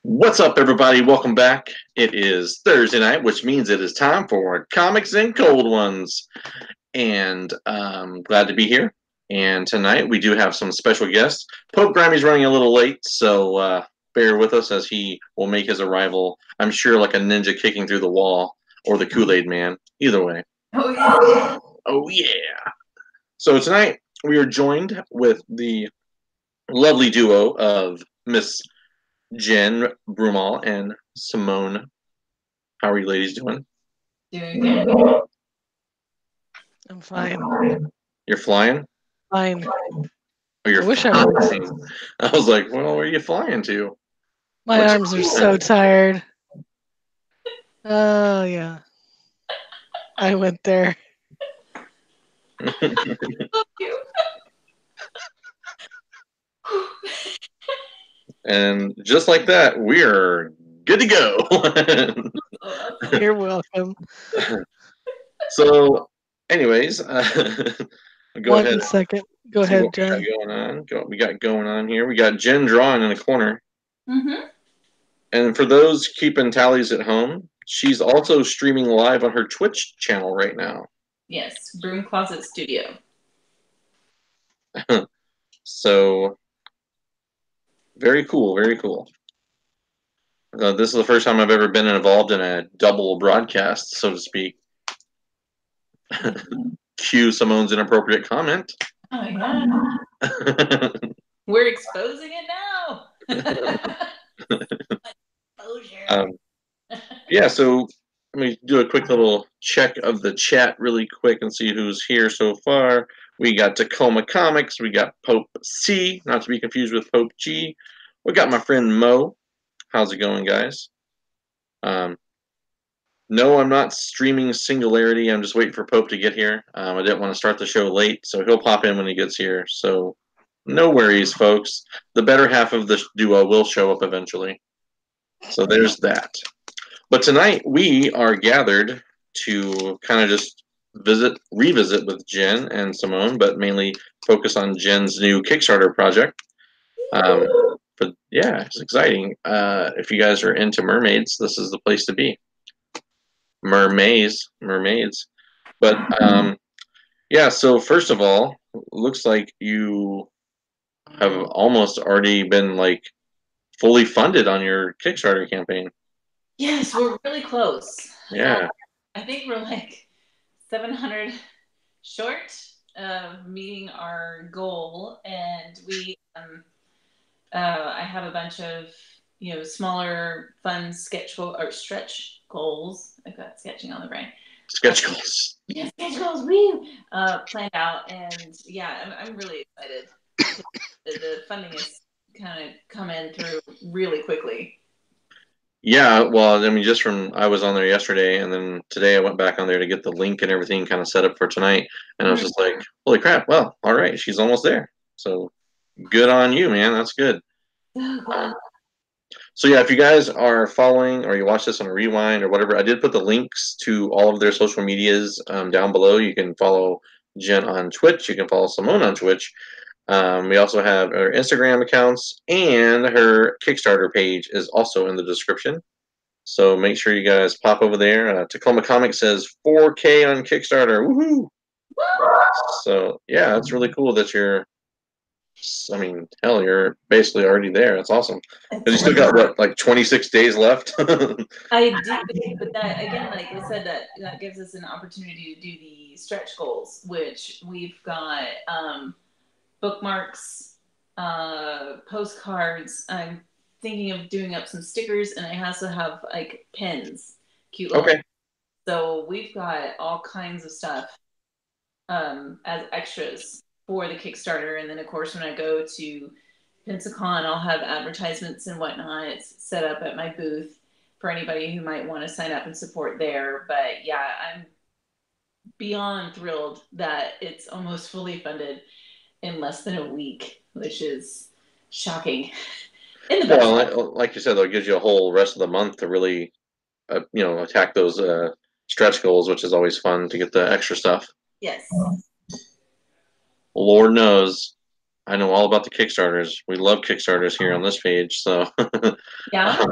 What's up, everybody? Welcome back. It is Thursday night, which means it is time for Comics and Cold Ones. And glad to be here. And tonight we do have some special guests. Pope Grammy's running a little late, so bear with us as he will make his arrival. I'm sure like a ninja kicking through the wall or the Kool-Aid Man. Either way. Oh, yeah. Oh, yeah. So tonight we are joined with the lovely duo of Miss Jen Broomall and Simone. How are you ladies doing? Doing good. I'm fine. You're flying? Fine. Oh, you're I wish I was. flying. I was like, well, where are you flying to? My What's arms are so tired. Oh, yeah. I went there. Love you. And just like that, we're good to go. You're welcome. So, anyways, go One ahead. second. Go See ahead, what Jen. we got going on here. We got Jen drawing in the corner. Mm-hmm. And for those keeping tallies at home, she's also streaming live on her Twitch channel right now. Yes, Broom Closet Studio. So, very cool, very cool. This is the first time I've ever been involved in a double broadcast, so to speak. Cue Simone's inappropriate comment. Oh, yeah. We're exposing it now. Exposure. Yeah, so let me do a quick little check of the chat really quick and see who's here so far. We got Tacoma Comics. We got Pope C, not to be confused with Pope G. We got my friend Mo. How's it going, guys? No, I'm not streaming Singularity. I'm just waiting for Pope to get here. I didn't want to start the show late, so he'll pop in when he gets here. So no worries, folks. The better half of the duo will show up eventually. So there's that. But tonight we are gathered to kind of just revisit with Jen and Simone, but mainly focus on Jen's new Kickstarter project. But yeah, it's exciting. If you guys are into mermaids, this is the place to be. Mermaids. But yeah, so first of all, looks like you have almost already been like fully funded on your Kickstarter campaign. Yes, we're really close. Yeah. I think we're like 700 short of meeting our goal, and we I have a bunch of smaller fun stretch goals. I've got sketching on the brain. Sketch goals. Yeah, sketch goals. Woo! Planned out, and yeah, I'm really excited. The funding is kind of coming through really quickly. Yeah, well, I mean, I was on there yesterday, and then today I went back on there to get the link and everything kind of set up for tonight, and I was just like, holy crap, well, all right, she's almost there. So good on you, man. That's good. So yeah, if you guys are following or you watch this on a rewind or whatever, I did put the links to all of their social medias down below. You can follow Jen on Twitch. You can follow Simone on Twitch. We also have her Instagram accounts, and her Kickstarter page is also in the description. So make sure you guys pop over there. Tacoma Comics says 4K on Kickstarter. Woohoo! So yeah, that's really cool that I mean, hell, you're basically already there. That's awesome. Because you still got what, like 26 days left? I do, but that again, like I said, that gives us an opportunity to do the stretch goals, which we've got bookmarks, postcards. I'm thinking of doing up some stickers, and I also have like pins, cute little. Okay. So we've got all kinds of stuff as extras for the Kickstarter, and then of course when I go to Pensacon, I'll have advertisements and whatnot set up at my booth for anybody who might want to sign up and support there. But yeah, I'm beyond thrilled that it's almost fully funded in less than a week, which is shocking. In the best. Well, like you said, though, it gives you a whole rest of the month to really, attack those stretch goals, which is always fun to get the extra stuff. Yes. Lord knows I know all about the Kickstarters. We love Kickstarters here on this page. So, Yeah.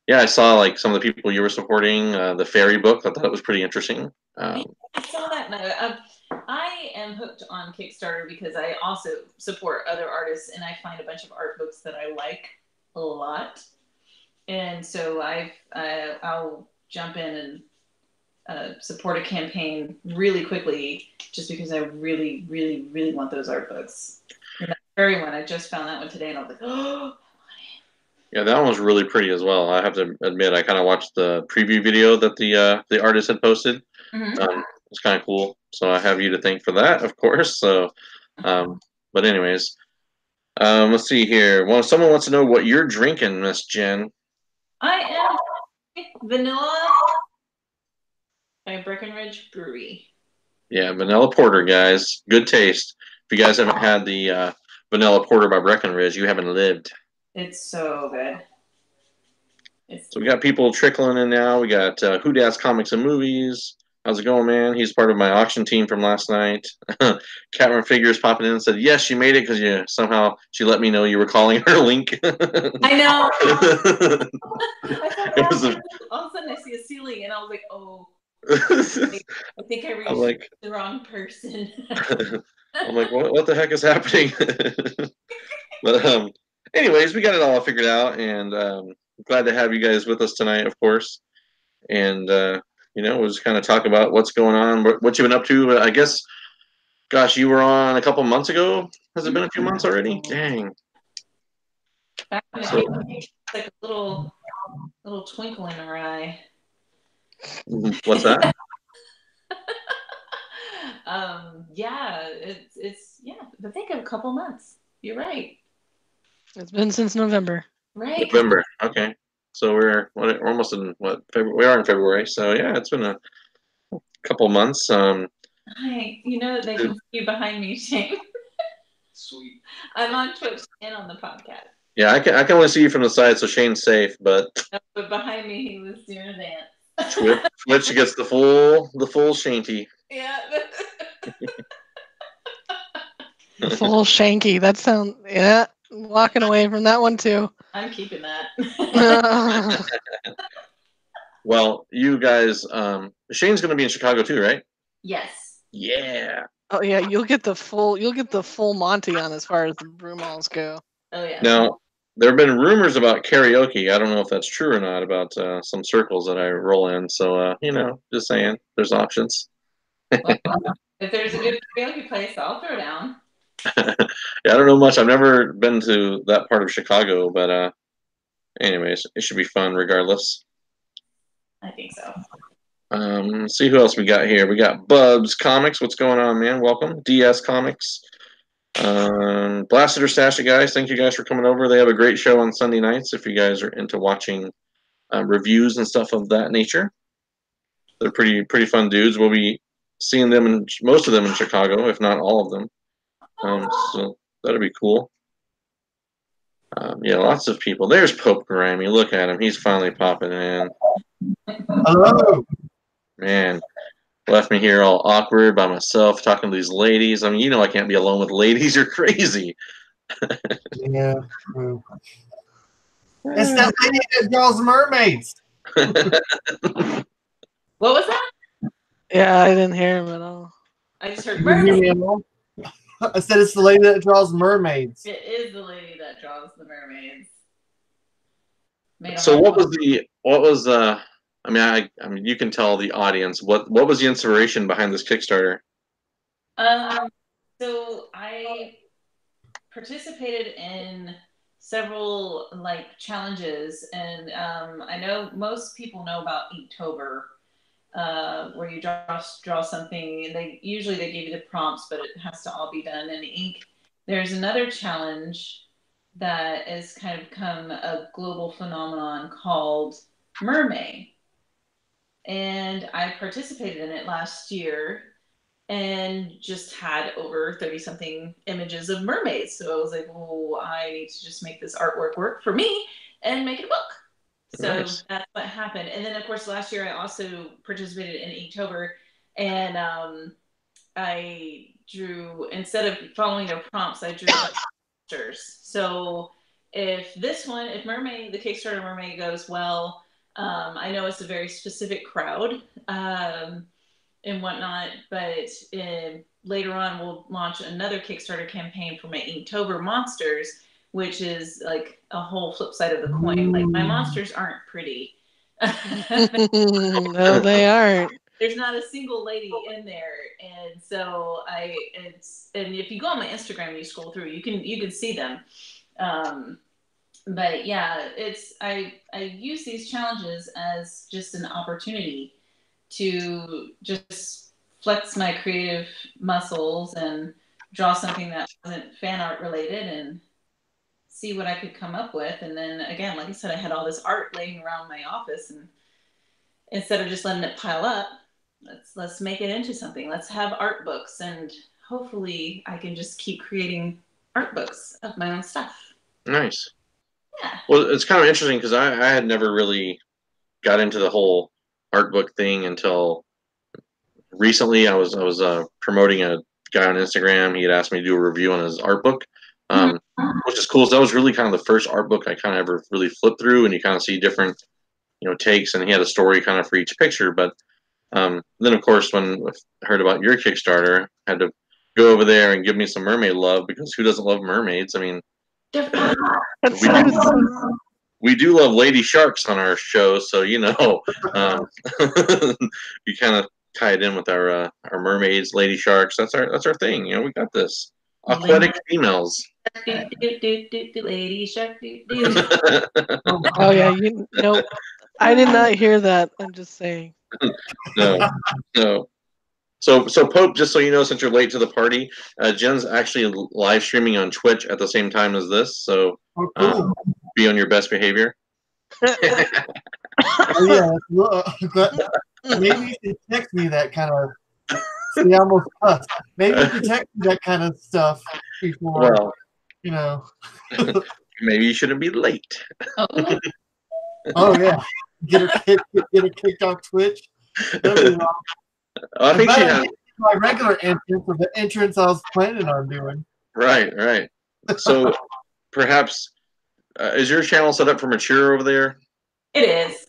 yeah, I saw like some of the people you were supporting. The fairy book. I thought it was pretty interesting. I saw that. I am hooked on Kickstarter because I also support other artists, and I find a bunch of art books that I like a lot. And so I'll jump in and support a campaign really quickly just because I really, really, really want those art books. And that fairy one, I just found that one today, and I was like, oh. Yeah, that one was really pretty as well. I have to admit, I kind of watched the preview video that the artist had posted. Mm-hmm. It's kind of cool. So I have you to thank for that, of course. So, but anyways, let's see here. Well, someone wants to know what you're drinking, Miss Jen. I am vanilla by Breckenridge Brewery. Yeah, vanilla porter, guys. Good taste. If you guys haven't had the vanilla porter by Breckenridge, you haven't lived. It's so good. So we got people trickling in now. We got Who Das Comics and Movies. How's it going, man? He's part of my auction team from last night. Catherine Figures popping in and said, yes, she made it because she let me know you were calling her link. I know. It was all of a sudden I see a ceiling and I was like, oh, I think I reached the wrong person. I'm like, what the heck is happening? But anyways, we got it all figured out, and glad to have you guys with us tonight, of course. And we'll just kind of talk about what's going on, what you've been up to. I guess, gosh, you were on a couple months ago. Has it been a few months already? Dang. Back in the day, like a little twinkle in her eye. What's that? Yeah, it's I think a couple months. You're right. It's been since November. Right. November. Okay. So we're almost in February. We are in February. So yeah, it's been a couple months. Hi. They can see you behind me, Shane. Sweet. I'm on Twitch and on the podcast. Yeah, I can only see you from the side, so Shane's safe. But behind me, he was doing a dance. Twitch gets the full shanty. Yeah. Full shanky. That sounds walking away from that one too. I'm keeping that. Well, you guys, Shane's going to be in Chicago too, right? Yes. Yeah. Oh yeah, you'll get the full Monty on as far as the Broomalls go. Oh yeah. Now, there have been rumors about karaoke. I don't know if that's true or not about some circles that I roll in. So, just saying, there's options. Well, if there's a good karaoke place, I'll throw down. Yeah, I don't know much. I've never been to that part of Chicago, but anyways, it should be fun regardless. I think so. Let's see who else we got here. We got Bubs Comics. What's going on, man? Welcome. DS Comics. Blasted or Stasha, guys. Thank you guys for coming over. They have a great show on Sunday nights if you guys are into watching reviews and stuff of that nature. They're pretty fun dudes. We'll be seeing them and most of them in Chicago, if not all of them. So that'll be cool. Yeah, lots of people. There's Pope Grammy. Look at him. He's finally popping in. Hello. Man, left me here all awkward by myself talking to these ladies. I mean, I can't be alone with ladies. You're crazy. Yeah, true. It's that lady that draws mermaids. What was that? Yeah, I didn't hear him at all. I just heard Did you hear mermaid. me at all? I said it's the lady that draws mermaids. It is the lady that draws the mermaids. So what was I mean you can tell the audience what was the inspiration behind this Kickstarter? So I participated in several challenges, and I know most people know about Inktober, where you draw something. They give you the prompts, but it has to all be done in ink. There's another challenge that has kind of become a global phenomenon called Mermaid, and I participated in it last year and just had over 30 something images of mermaids. So I was like, well, I need to just make this artwork work for me and make it a book. So Nice. That's what happened. And then, of course, last year I also participated in Inktober, and I drew, instead of following their prompts, I drew monsters. So if Mermaid, the Kickstarter Mermaid goes well, I know it's a very specific crowd and whatnot, but later on we'll launch another Kickstarter campaign for my Inktober monsters, which is like a whole flip side of the coin. Like my monsters aren't pretty. No, they aren't. There's not a single lady in there, and so and if you go on my Instagram and you scroll through, you can see them. But yeah, I use these challenges as just an opportunity to just flex my creative muscles and draw something that wasn't fan art related and see what I could come up with. And then again, like I said, I had all this art laying around my office, and instead of just letting it pile up, let's make it into something. Let's have art books, and hopefully I can just keep creating art books of my own stuff. Nice. Yeah. Well, it's kind of interesting because I had never really got into the whole art book thing until recently. I was promoting a guy on Instagram. He had asked me to do a review on his art book, which is cool. So that was really kind of the first art book I kind of ever really flipped through, and you kind of see different, takes, and he had a story kind of for each picture. But then, of course, when I heard about your Kickstarter, I had to go over there and give me some mermaid love, because who doesn't love mermaids? I mean, we do love lady sharks on our show, so we kind of tie it in with our mermaids, lady sharks. That's our thing. We got this. Aquatic females. Lady shark. Oh yeah, nope. I did not hear that. I'm just saying. No. So Pope, just so you know, since you're late to the party, Jen's actually live streaming on Twitch at the same time as this. So be on your best behavior. Yeah, maybe you should text me that kind of. See, I almost cussed. Maybe you could text me that kind of stuff before. Well, maybe you shouldn't be late. Oh yeah, get her kicked off Twitch. That'd be wrong. I think she has my regular entrance, or the entrance I was planning on doing. Right. So perhaps is your channel set up for mature over there? It is.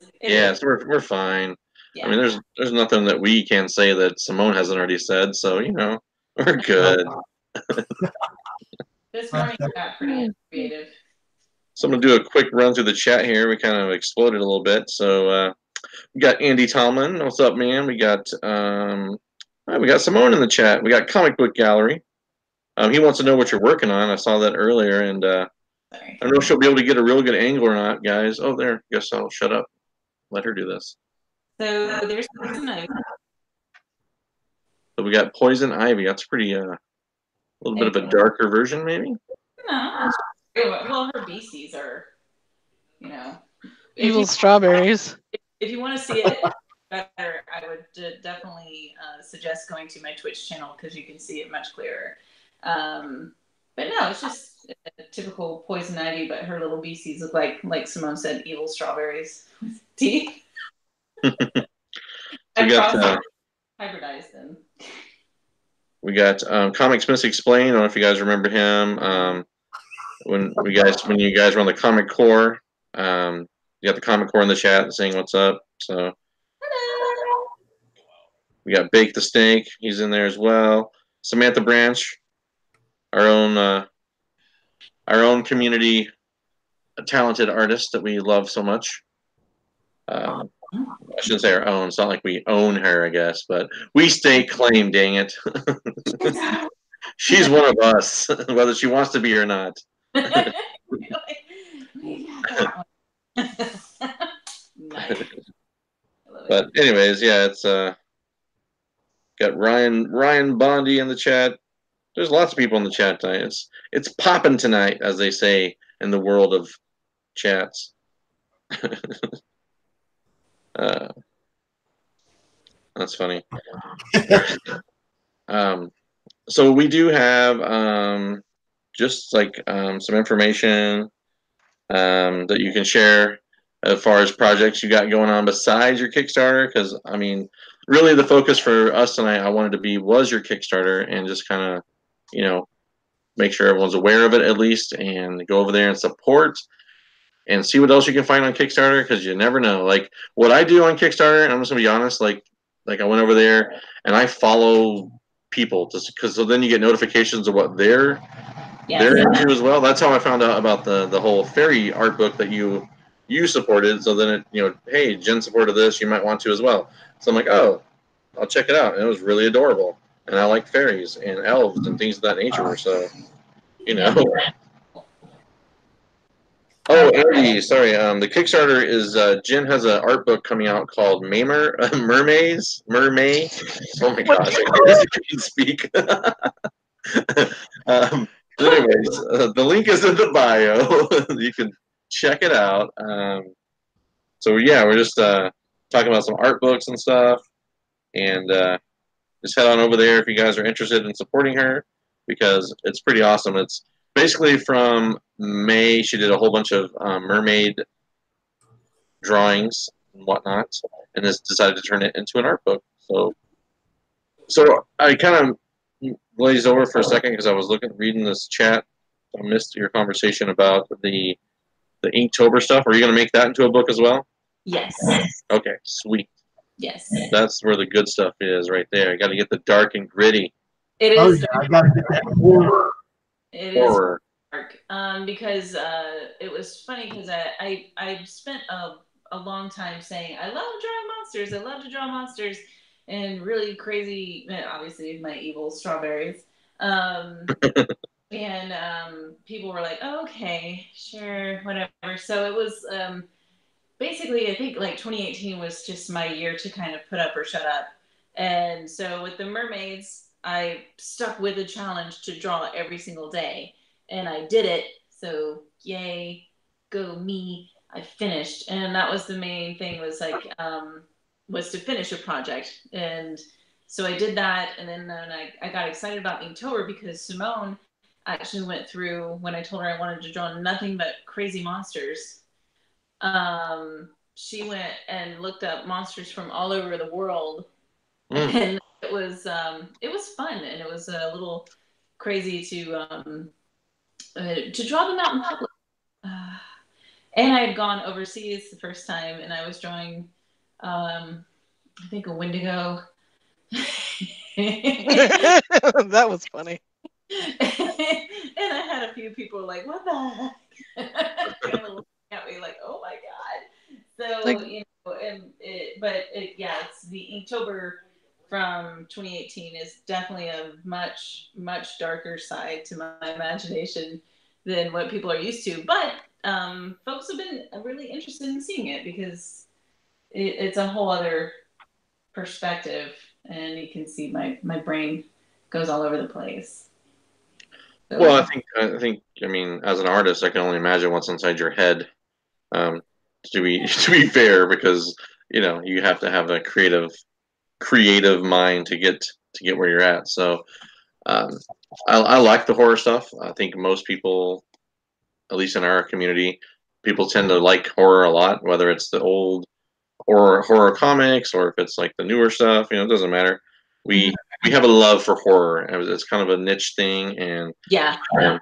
So we're fine. Yeah. I mean, there's nothing that we can say that Simone hasn't already said, so we're good. This morning got pretty creative. So I'm gonna do a quick run through the chat here. We kind of exploded a little bit. So we got Andy Tomlin. What's up, man? We got Simone in the chat. We got Comic Book Gallery. He wants to know what you're working on. I saw that earlier, and I don't know if she'll be able to get a real good angle or not, guys. Oh, there. Guess I'll shut up. Let her do this. So there's Poison Ivy. So we got Poison Ivy. That's pretty a little bit of a darker version, maybe. No. Well, her BCs are, evil strawberries. If you want to see it better, I would definitely suggest going to my Twitch channel, because you can see it much clearer. But no, it's just a typical Poison Ivy, but her little BCs look like Simone said, evil strawberries with teeth. We got hybridized them. We got Comics Explained. I don't know if you guys remember him. When you guys were on the Comic Core, you got the Comic Core in the chat saying what's up. So hello. We got Bake the Snake. He's in there as well. Samantha Branch, our own community talented artist that we love so much. I shouldn't say our own. It's not like we own her, I guess, but we stake claim, dang it. She's one of us, whether she wants to be or not. Nice. But anyways, yeah, it's got Ryan Bondi in the chat. There's lots of people in the chat tonight. It's popping tonight, as they say in the world of chats. That's funny. So we do have just like some information that you can share as far as projects you got going on besides your Kickstarter, because I mean, really the focus for us tonight, was your Kickstarter, and just kind of, you know, make sure everyone's aware of it at least, and go over there and support and see what else you can find on Kickstarter, because you never know. Like what I do on Kickstarter, and I'm just gonna be honest, like I went over there and I follow people just because, so then you get notifications of what they're into as well. That's how I found out about the whole fairy art book that you supported. So then it, hey, Jen supported this, you might want to as well. So I'm like, oh, I'll check it out. And it was really adorable. And I like fairies and elves and things of that nature. So, Oh, Andy, sorry. The Kickstarter is Jen has an art book coming out called Mermaids. Oh my gosh, I can't speak. Anyways, the link is in the bio. You can check it out. So yeah, we're just talking about some art books and stuff, and just head on over there if you guys are interested in supporting her, because it's pretty awesome. It's basically from May. She did a whole bunch of mermaid drawings and whatnot, and has decided to turn it into an art book. So I kind of glazed over for a second because I was reading this chat. I missed your conversation about the Inktober stuff. Are you going to make that into a book as well? Yes. Okay, sweet. Yes. That's where the good stuff is, right there. You got to get the dark and gritty. It is. Oh yeah, I got to get that horror. It is dark. Because it was funny because I spent a long time saying I love drawing monsters. I love to draw monsters, and really crazy. Obviously, my evil strawberries. And people were like, oh, okay, sure, whatever. So it was basically, I think like 2018 was just my year to kind of put up or shut up. And so with the mermaids, I stuck with the challenge to draw every single day, and I did it. So yay, go me! I finished, and that was the main thing. Was like was to finish a project, and so I did that, and then I got excited about Inktober because Simone actually went through when I told her I wanted to draw nothing but crazy monsters. She went and looked up monsters from all over the world, and it was fun, and it was a little crazy to draw them out in public. And I had gone overseas the first time, and I was drawing, I think, a Wendigo. That was funny. And I had a few people like, what the heck? Kind of looking at me like, oh my God. So, it's the Inktober from 2018 is definitely a much, much darker side to my imagination than what people are used to. But folks have been really interested in seeing it because it's a whole other perspective, and you can see my brain goes all over the place. So, well, I think, I mean, as an artist, I can only imagine what's inside your head. To be fair, because you have to have a creative mind to get where you're at. So, I like the horror stuff. I think most people, at least in our community, people tend to like horror a lot, whether it's the old horror comics or if it's like the newer stuff. It doesn't matter. We have a love for horror. It's kind of a niche thing, and I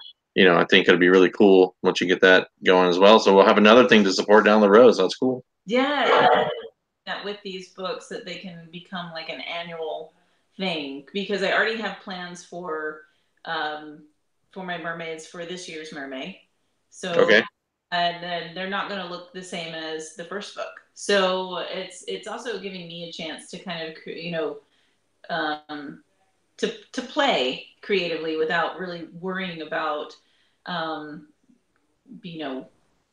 think it'd be really cool once you get that going as well. So we'll have another thing to support down the road. So that's cool. Yeah, that with these books that they can become like an annual thing, because I already have plans for my mermaids for this year's Mermaid. So okay. And then they're not going to look the same as the first book. So it's also giving me a chance to kind of to play creatively without really worrying about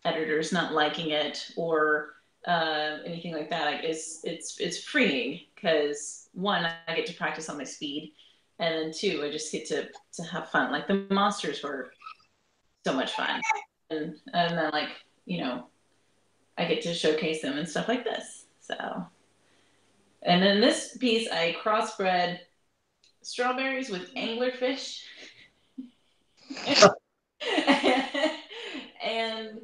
editors not liking it or anything like that. It's freeing because one, I get to practice on my speed, and then two, I just get to have fun. Like the monsters were so much fun, and then I get to showcase them and stuff like this. So, and then this piece I crossbred strawberries with anglerfish. And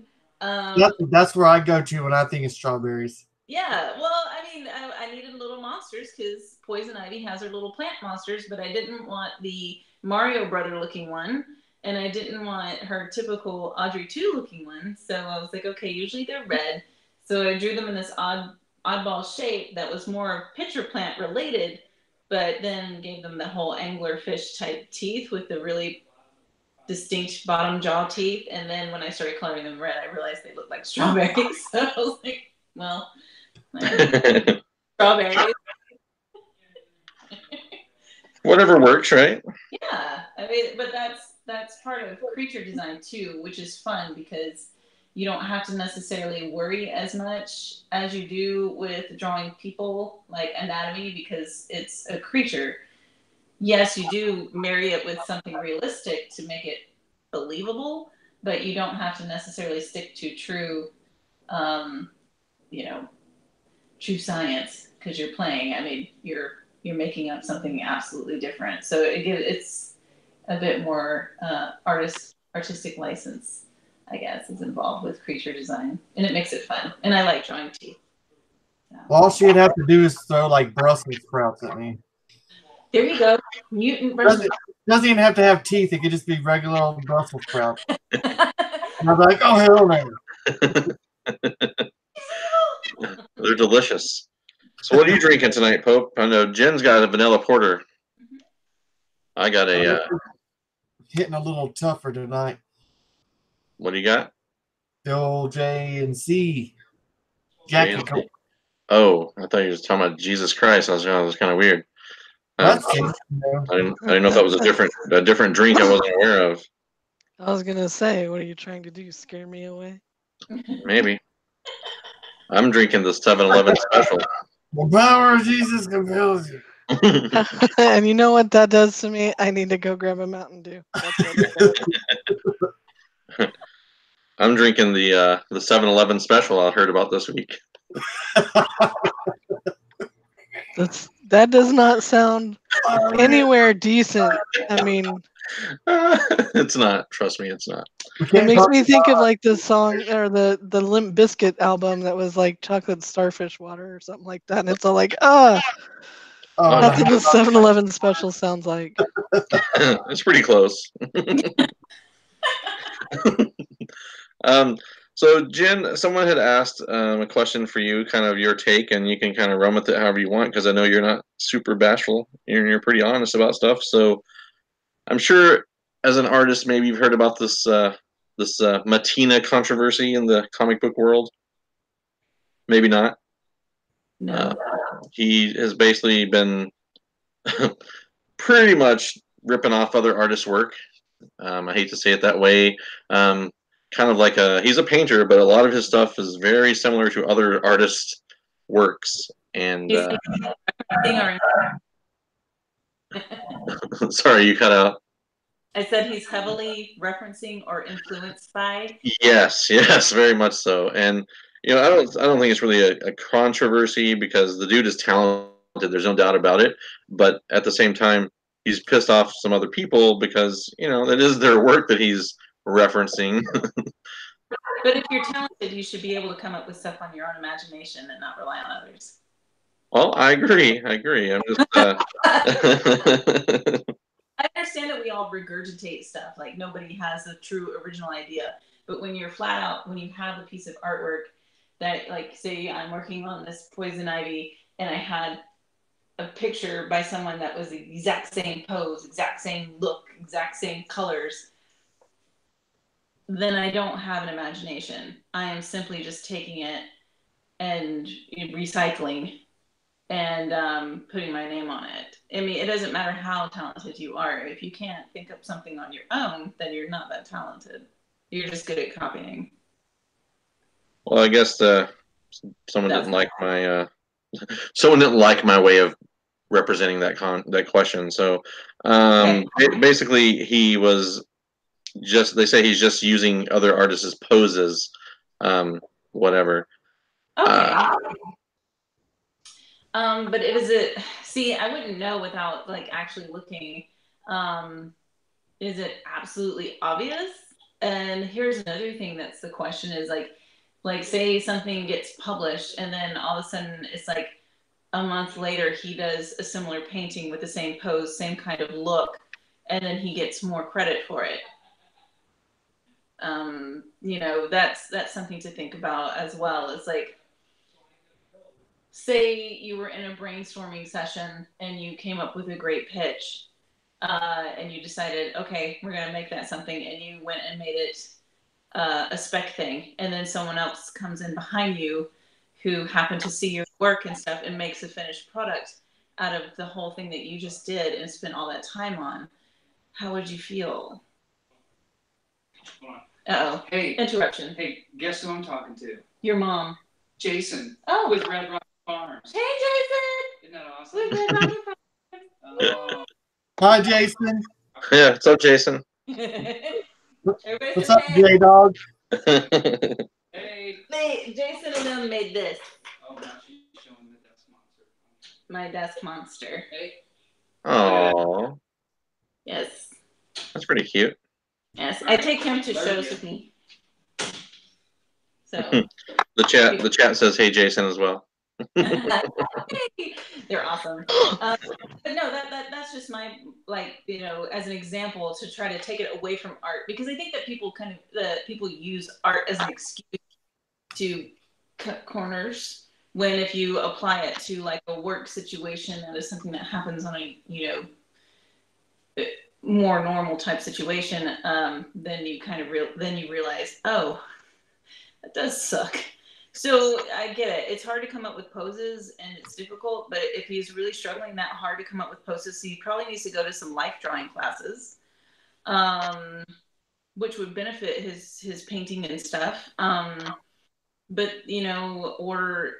that's where I go to when I think of strawberries. Yeah, well, I mean, I needed little monsters because Poison Ivy has her little plant monsters, but I didn't want the Mario Brother looking one, and I didn't want her typical Audrey 2 looking one. So I was like, okay, usually they're red. So I drew them in this oddball shape that was more pitcher plant related, but then gave them the whole anglerfish type teeth with the really distinct bottom jaw teeth. And then when I started coloring them red, I realized they looked like strawberries. So I was like, well, strawberries. Whatever works, right? Yeah, I mean, but that's part of creature design too, which is fun because you don't have to necessarily worry as much as you do with drawing people, like anatomy, because it's a creature. Yes, you do marry it with something realistic to make it believable, but you don't have to necessarily stick to true, you know, true science because you're playing. I mean, you're making up something absolutely different. So it's a bit more artistic license, I guess, is involved with creature design, and it makes it fun. And I like drawing teeth. So. All she'd have to do is throw like Brussels sprouts at me. There you go, mutant version. Doesn't even have to have teeth. It could just be regular old Brussels sprouts. And I'm like, oh hell no. They're delicious. So what are you drinking tonight, Pope? I know Jen's got a vanilla porter. I got a hitting a little tougher tonight. What do you got? The old J&C. Jackie Coke. Oh, I thought you were just talking about Jesus Christ. I was kind of weird. I didn't know if that was a different drink I wasn't aware of. I was gonna say, what are you trying to do? Scare me away? Maybe. I'm drinking the 7-Eleven special. The power of Jesus compels you. And you know what that does to me? I need to go grab a Mountain Dew. That's what it does. I'm drinking the 7-Eleven special I heard about this week. That does not sound anywhere decent. I mean, it's not. Trust me, it's not. It makes me think of like the song or the Limp Bizkit album that was like chocolate starfish water or something like that. And it's all like, that's what the 7-Eleven special sounds like. It's pretty close. So Jen, someone had asked a question for you, kind of your take, and you can kind of run with it however you want, because I know you're not super bashful. You're pretty honest about stuff. So I'm sure, as an artist, maybe you've heard about this Matina controversy in the comic book world. Maybe not. No. He has basically been pretty much ripping off other artists' work. I hate to say it that way. Kind of like he's a painter, but a lot of his stuff is very similar to other artists' works. And sorry, you cut out. I said he's heavily referencing or influenced by. Yes, very much so. And I don't think it's really a controversy because the dude is talented. There's no doubt about it. But at the same time, he's pissed off some other people because that is their work that he's referencing. But if you're talented, you should be able to come up with stuff on your own imagination and not rely on others. Well, I agree. I'm just. I understand that we all regurgitate stuff. Like nobody has a true original idea. But when you're flat out, when you have a piece of artwork that, like, say I'm working on this Poison Ivy, and I had a picture by someone that was the exact same pose, exact same look, exact same colors, then I don't have an imagination. I am simply just taking it and recycling and putting my name on it. I mean, it doesn't matter how talented you are. If you can't think up something on your own, then you're not that talented. You're just good at copying. Well, I guess someone didn't like my way of representing that question. So basically, he was they say he's just using other artists' poses, whatever. Okay. But see, I wouldn't know without like actually looking. Is it absolutely obvious? And here's another thing that's the question is like say something gets published and then all of a sudden it's like a month later he does a similar painting with the same pose, same kind of look, and then he gets more credit for it. You know, that's something to think about as well. It's like, say you were in a brainstorming session and you came up with a great pitch, and you decided, okay, we're going to make that something, and you went and made it a spec thing, and then someone else comes in behind you who happened to see your work and stuff and makes a finished product out of the whole thing that you just did and spent all that time on. How would you feel? Uh-oh. Hey. Interruption. Hey, guess who I'm talking to? Your mom. Jason. Oh. With Red Rock Farms. Hey, Jason! Isn't that awesome? With Red Rock Farms. Hi, Jason. Yeah, what's up, Jason? What's up, J-Dog? Hey. Jason and them made this. Oh, now she's showing the desk monster. My desk monster. Hey. Oh. Yes. That's pretty cute. Yes, I take him to shows with me. So the chat says, "Hey, Jason," as well. They're awesome. But no, that's just my, like, you know, as an example to try to take it away from art, because I think that people people use art as an excuse to cut corners, when if you apply it to like a work situation that is something that happens on a, you know, more normal type situation, then you kind of realize, oh, that does suck. So I get it. It's hard to come up with poses and it's difficult, but if he's really struggling that hard to come up with poses, he probably needs to go to some life drawing classes, which would benefit his painting and stuff. But, you know, or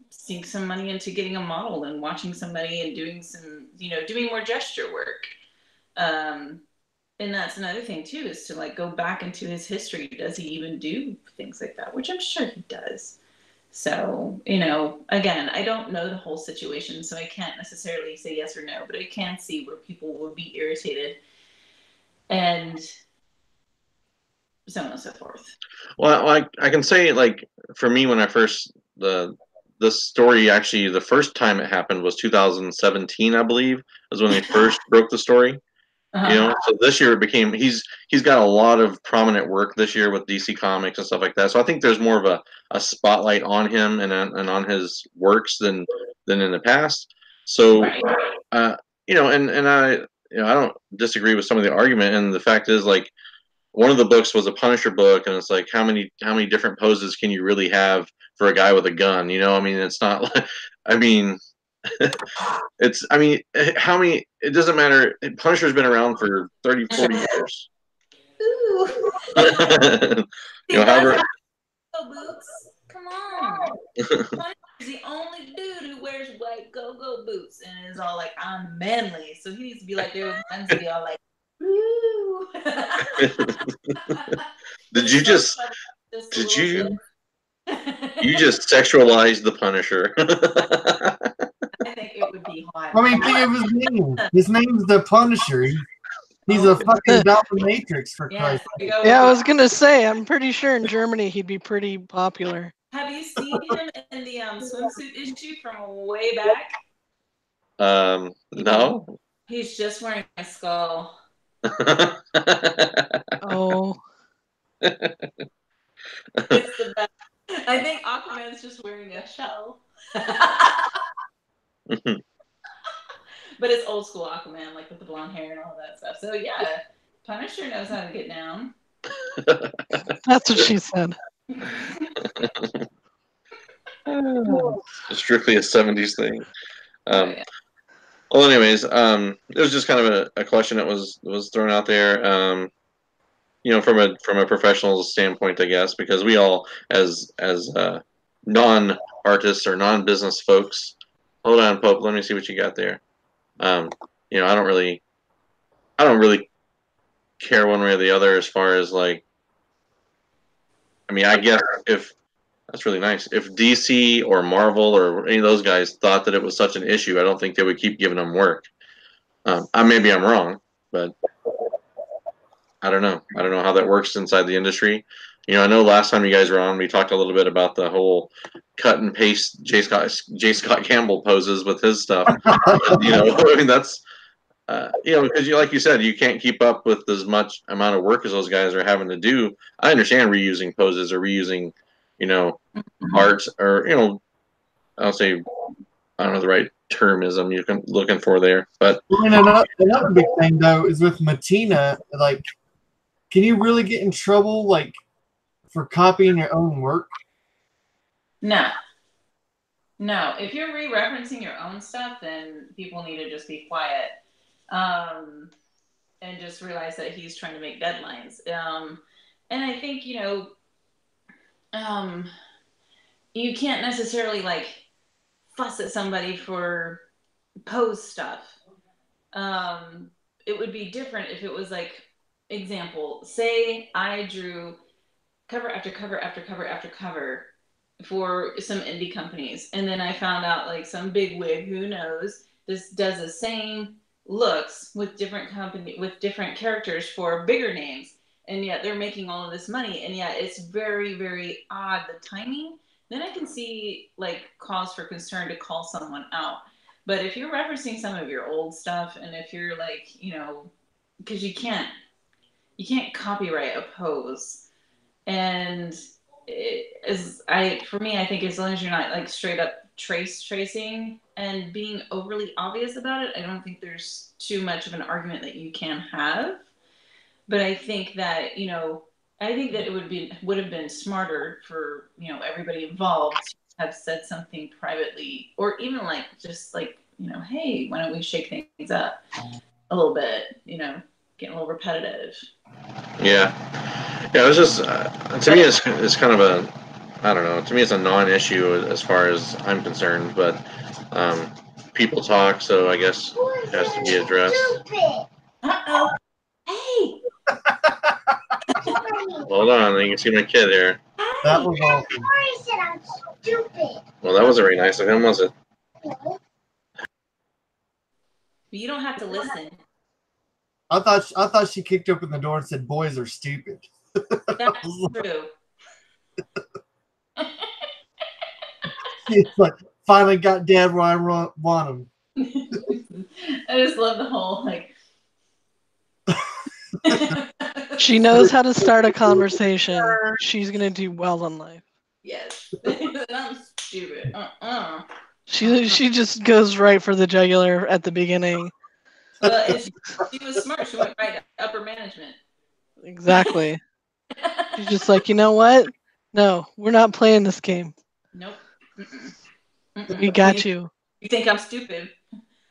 sink some money into getting a model and watching somebody and doing some, you know, doing more gesture work. And that's another thing too, is to like go back into his history. Does he even do things like that? Which I'm sure he does. So, you know, again, I don't know the whole situation, so I can't necessarily say yes or no, but I can see where people would be irritated and so on and so forth. Well, I can say, like, for me, when I first, the story, actually, the first time it happened was 2017, I believe, was when they first broke the story. You know, so this year it became, he's got a lot of prominent work this year with DC Comics and stuff like that. So I think there's more of a spotlight on him and on his works than in the past. So, you know, and I don't disagree with some of the argument. And the fact is, like, one of the books was a Punisher book, and it's like, how many different poses can you really have for a guy with a gun? You know, I mean, it's not like, I mean. I mean, how many, it doesn't matter. Punisher's been around for 30, 40 years. Ooh. You know, however. Boots. Come on. Punisher's the only dude who wears white go-go boots and is all like, I'm manly. So he needs to be like there with friends and be all like, woo. You just sexualized the Punisher. I think it would be hot. I mean, think of his name. His name's the Punisher. He's a fucking dominatrix, for Christ's sake. Yeah, I was gonna say, I'm pretty sure in Germany he'd be pretty popular. Have you seen him in the swimsuit issue from way back? No. He's just wearing a skull. Oh. It's the best. I think Aquaman's just wearing a shell. But it's old school Aquaman, like with the blonde hair and all that stuff. So yeah, Punisher knows how to get down. That's what she said. Strictly a 70s thing. Well, anyways, it was just kind of a question that was thrown out there. You know, from a professional standpoint, I guess, because we all, as non-artists or non-business folks. Hold on, Pope. Let me see what you got there. You know, I don't really care one way or the other as far as, like, I mean, I guess if that's really nice. If DC or Marvel or any of those guys thought that it was such an issue, I don't think they would keep giving them work. Maybe I'm wrong, but I don't know. I don't know how that works inside the industry. I know last time you guys were on, we talked a little bit about the whole cut and paste J. Scott Campbell poses with his stuff. I mean, that's because like you said, you can't keep up with as much amount of work as those guys are having to do. I understand reusing poses or reusing, art, or I'll say, I don't know the right term is I'm looking for there, but another big thing though is with Matina. Like, can you really get in trouble for copying your own work? No. If you're re-referencing your own stuff, then people need to just be quiet, and just realize that he's trying to make deadlines. And I think you can't necessarily fuss at somebody for pose stuff. It would be different if it was example, say I drew cover after cover after cover after cover for some indie companies, and then I found out some big wig who knows this does the same looks with different characters for bigger names, and yet they're making all of this money, and yet it's very, very odd, the timing. Then I can see cause for concern to call someone out. But if you're referencing some of your old stuff, and if you're because you can't copyright a pose, and for me, I think as long as you're not straight up tracing and being overly obvious about it, I don't think there's too much of an argument that you can have. But I think that it would have been smarter for everybody involved to have said something privately, or even hey, why don't we shake things up a little bit? Getting a little repetitive. Yeah, it was just to me it's kind of a, I don't know. To me, it's a non-issue as far as I'm concerned, but people talk, so I guess it has to be addressed. Uh-oh. Hey! Hold on, you can see my kid here. That was awesome. I'm stupid. Well, that wasn't very nice of him, was it? You don't have to listen. I thought she kicked open the door and said, "Boys are stupid." That's true. She's finally got Dad where I want him. I just love the whole She knows how to start a conversation. She's gonna do well in life. Yes. I'm stupid. She just goes right for the jugular at the beginning. Well, if she was smart, she went right to upper management. Exactly. She's just you know what? No, we're not playing this game. Nope. We got you. You think I'm stupid?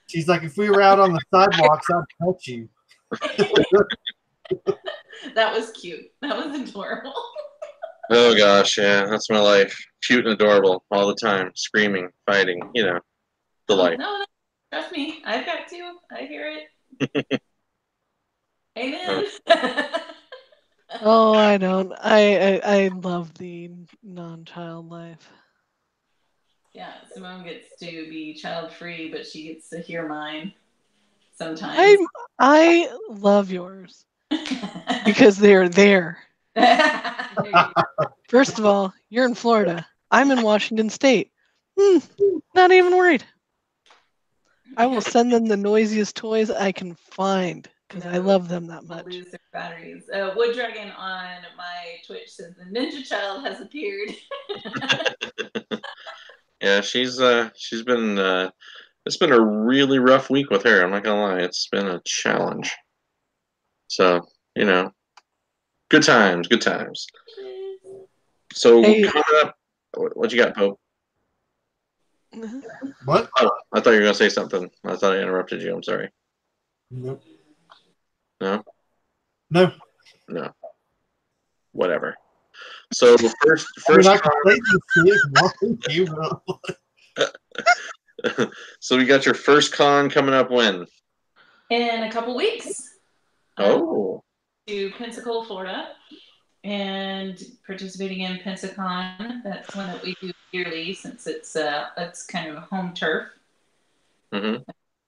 She's like, if we were out on the sidewalks, I'd touch you. That was cute. That was adorable. Oh gosh, yeah, that's my life. Cute and adorable all the time, screaming, fighting, the life. No, trust me, I've got to. I hear it. Amen. Oh, I don't. I love the non-child life. Yeah, Simone gets to be child-free, but she gets to hear mine sometimes. I love yours because they're there. First of all, you're in Florida. I'm in Washington State. Not even worried. I will send them the noisiest toys I can find because I love them that much. Lose their batteries. Wood Dragon on my Twitch says the Ninja Child has appeared. Yeah, she's been it's been a really rough week with her. I'm not gonna lie, it's been a challenge. So good times, good times. So coming up, what you got, Pope? What? Oh, I thought you were gonna say something. I thought I interrupted you. I'm sorry. Nope. No. No. No. Whatever. So first. I can say these So we got your first con coming up when? In a couple weeks. Oh. To Pensacola, Florida, and participating in Pensacon. That's one that we do yearly since it's kind of a home turf. Mm-hmm.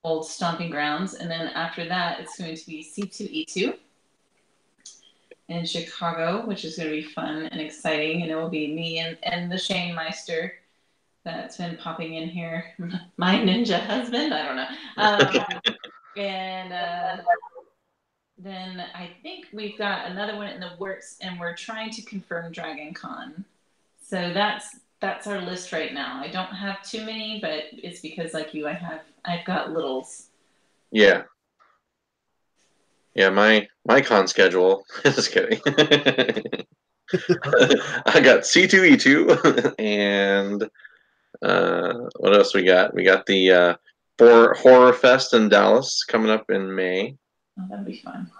Old stomping grounds. And then after that, it's going to be C2E2. in Chicago, which is going to be fun and exciting. And it will be me and the Shane Meister that's been popping in here. My ninja husband, I don't know. And then I think we've got another one in the works, and we're trying to confirm Dragon Con. So that's our list right now. I don't have too many, but it's because like you, I've got littles. Yeah. Yeah, my con schedule. Just kidding. I got C2E2 and what else we got? We got the Horror Fest in Dallas coming up in May. Oh, that'd be fun.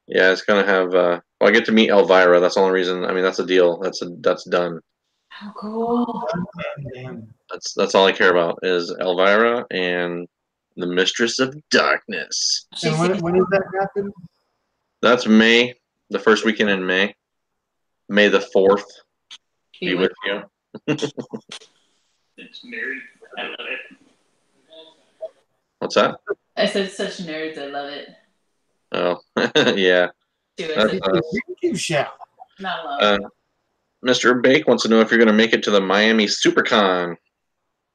Yeah, it's gonna have. Well, I get to meet Elvira. That's the only reason. I mean, that's a deal. That's done. How cool! That's all I care about is Elvira and the Mistress of Darkness. And when does that happen? That's May, the first weekend in May. May the 4th be with you. It's nerd. I love it. What's that? I said such nerds. I love it. Oh, yeah. You shall. Not alone. Mr. Bake wants to know if you're going to make it to the Miami SuperCon.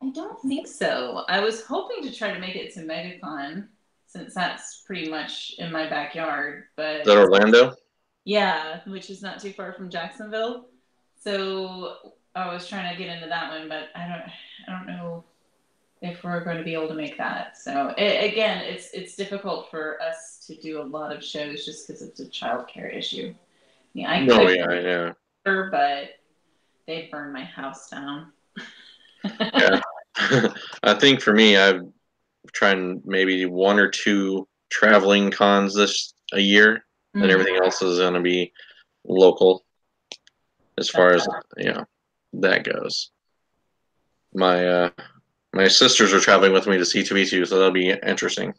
I don't think so. I was hoping to try to make it to MegaCon, since that's pretty much in my backyard. But Is that Orlando? yeah, which is not too far from Jacksonville. So I was trying to get into that one, but I don't know if we're going to be able to make that. So again, it's difficult for us to do a lot of shows just because it's a childcare issue. Yeah, I could, yeah. But they'd burn my house down. Yeah. I think for me, I'm trying maybe 1 or 2 traveling cons a year, and everything else is going to be local as far as that goes. My sisters are traveling with me to C2E2, so that'll be interesting.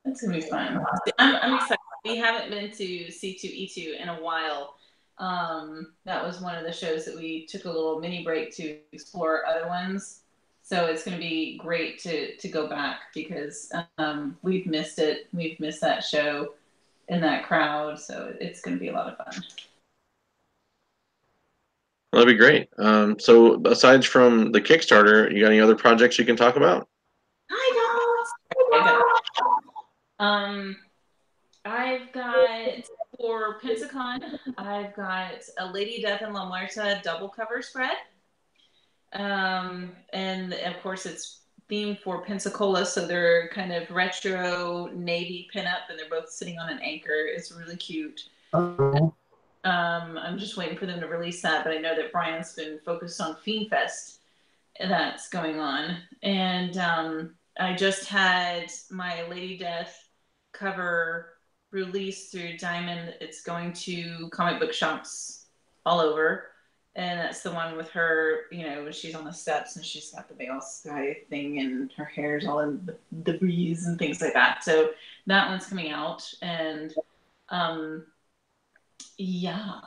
That's gonna be fun. I'm excited. We haven't been to C2E2 in a while. That was one of the shows that we took a little mini break to explore other ones. So it's going to be great to go back because we've missed it. We've missed that show and that crowd. So it's going to be a lot of fun. Well, that'd be great. So aside from the Kickstarter, you got any other projects you can talk about? I don't. I've got for Pensacon, I've got a Lady Death and La Muerta double cover spread. And of course it's themed for Pensacola, so they're kind of retro Navy pinup, and they're both sitting on an anchor. It's really cute. I'm just waiting for them to release that, but I know that Brian's been focused on Fiend Fest that's going on. And I just had my Lady Death cover released through Diamond. It's going to comic book shops all over. And that's the one with her, when she's on the steps and she's got the veil sky thing and her hair's all in the breeze and things like that. So that one's coming out. And yeah.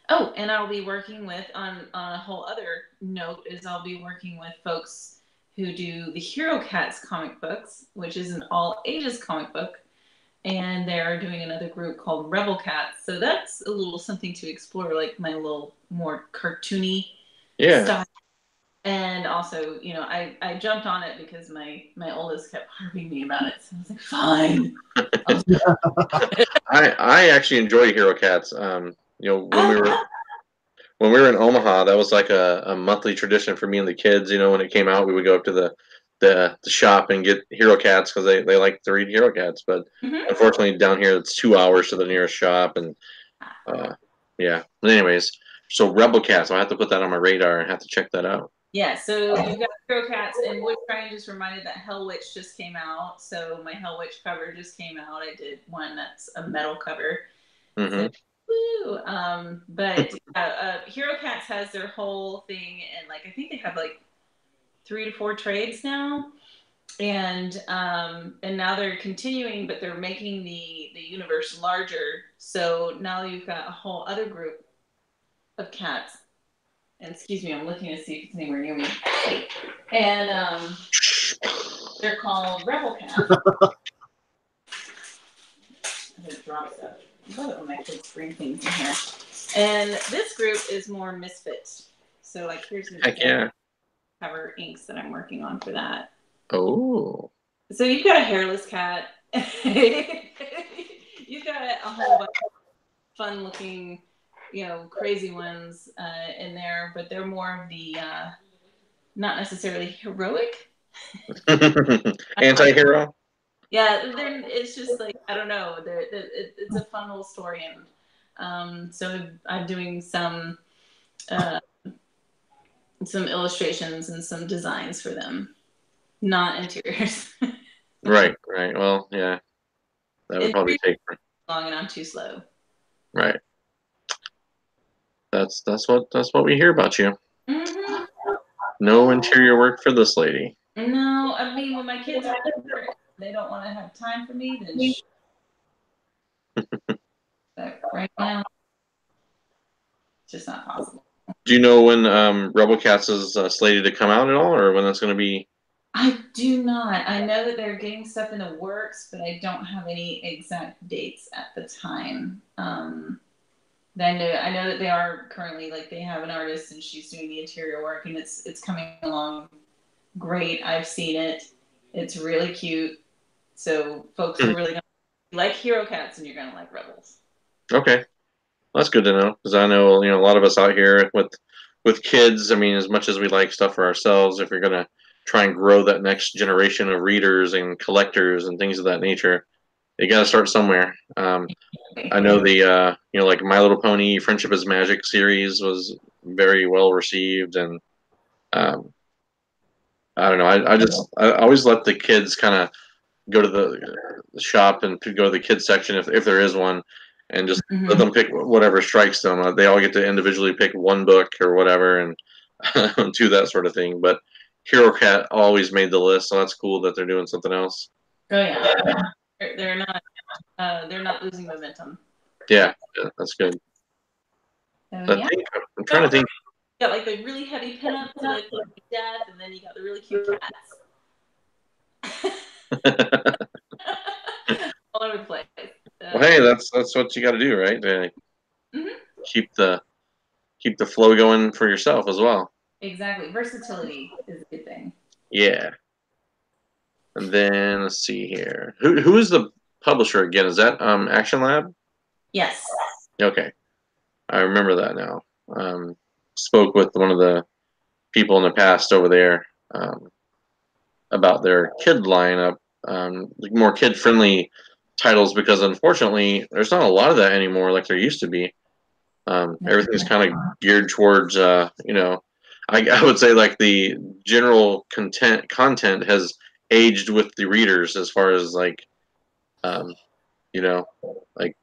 Oh, and I'll be working with, on a whole other note, is I'll be working with folks who do the Hero Cats comic books, which is an all ages comic book. And they're doing another group called Rebel Cats. So that's a little something to explore, like my little more cartoony style. And also, I jumped on it because my oldest kept harping me about it. So I was like, fine. I actually enjoy Hero Cats. When we were in Omaha, that was like a monthly tradition for me and the kids. When it came out, we would go up to the shop and get Hero Cats because they like to read Hero Cats. But unfortunately, down here it's 2 hours to the nearest shop, and yeah. But anyways, so Rebel Cats, I have to put that on my radar and have to check that out. Yeah, so you've got Hero Cats, and Wood Brian just reminded that Hell Witch just came out. So my Hell Witch cover just came out. I did one that's a metal cover. So, woo! But Hero Cats has their whole thing, and I think they have 3 to 4 trades now, and now they're continuing, but they're making the universe larger. So now you've got a whole other group of cats. And excuse me, I'm looking to see if it's anywhere near me. And they're called Rebel Cats. I'm gonna drop stuff. I love it when my kids bring things in here. And this group is more misfit. So like here's the cover inks that I'm working on for that. Oh. So you've got a hairless cat. You've got a whole bunch of fun looking, crazy ones in there, but they're more of the not necessarily heroic. Anti-hero? Yeah, it's just like, I don't know. It's a fun little story. And so I'm doing some illustrations and some designs for them, not interiors. Right. Well, yeah. That would probably take long, and I'm too slow. Right. That's what we hear about you. Mm-hmm. No interior work for this lady. No, I mean, when my kids are they don't want to have time for me, then but right now it's just not possible. Do you know when Rebel Cats is slated to come out at all, or when that's going to be? I do not. I know that they're getting stuff in the works, but I don't have any exact dates at the time. I know that they are currently, like, they have an artist and she's doing the interior work, and it's coming along great. I've seen it. It's really cute. So folks are really gonna like Hero Cats, and you're gonna like Rebels. Okay, that's good to know, because I know a lot of us out here with kids. I mean, as much as we like stuff for ourselves, if you're gonna try and grow that next generation of readers and collectors and things of that nature, you got to start somewhere. I know the like My Little Pony Friendship is Magic series was very well received, and I don't know. I always let the kids kind of go to the shop and go to the kids section if there is one, and just let them pick whatever strikes them. They all get to individually pick one book or whatever and do that sort of thing. But Hero Cat always made the list, so that's cool that they're doing something else. Oh yeah, they're not losing momentum. Yeah, that's good. So, I'm trying to think. You got like the really heavy pinups that look like death, and then you got the really cute cats. All over the place. Well, hey, that's what you got to do, right? Keep the flow going for yourself as well. Exactly. Versatility is a good thing. Yeah. And then let's see here. Who is the publisher again? Is that Action Lab? Yes. Okay, I remember that now. Spoke with one of the people in the past over there about their kid lineup, more kid-friendly titles, because unfortunately there's not a lot of that anymore like there used to be. Everything's kind of geared towards I would say like the general content has aged with the readers, as far as like like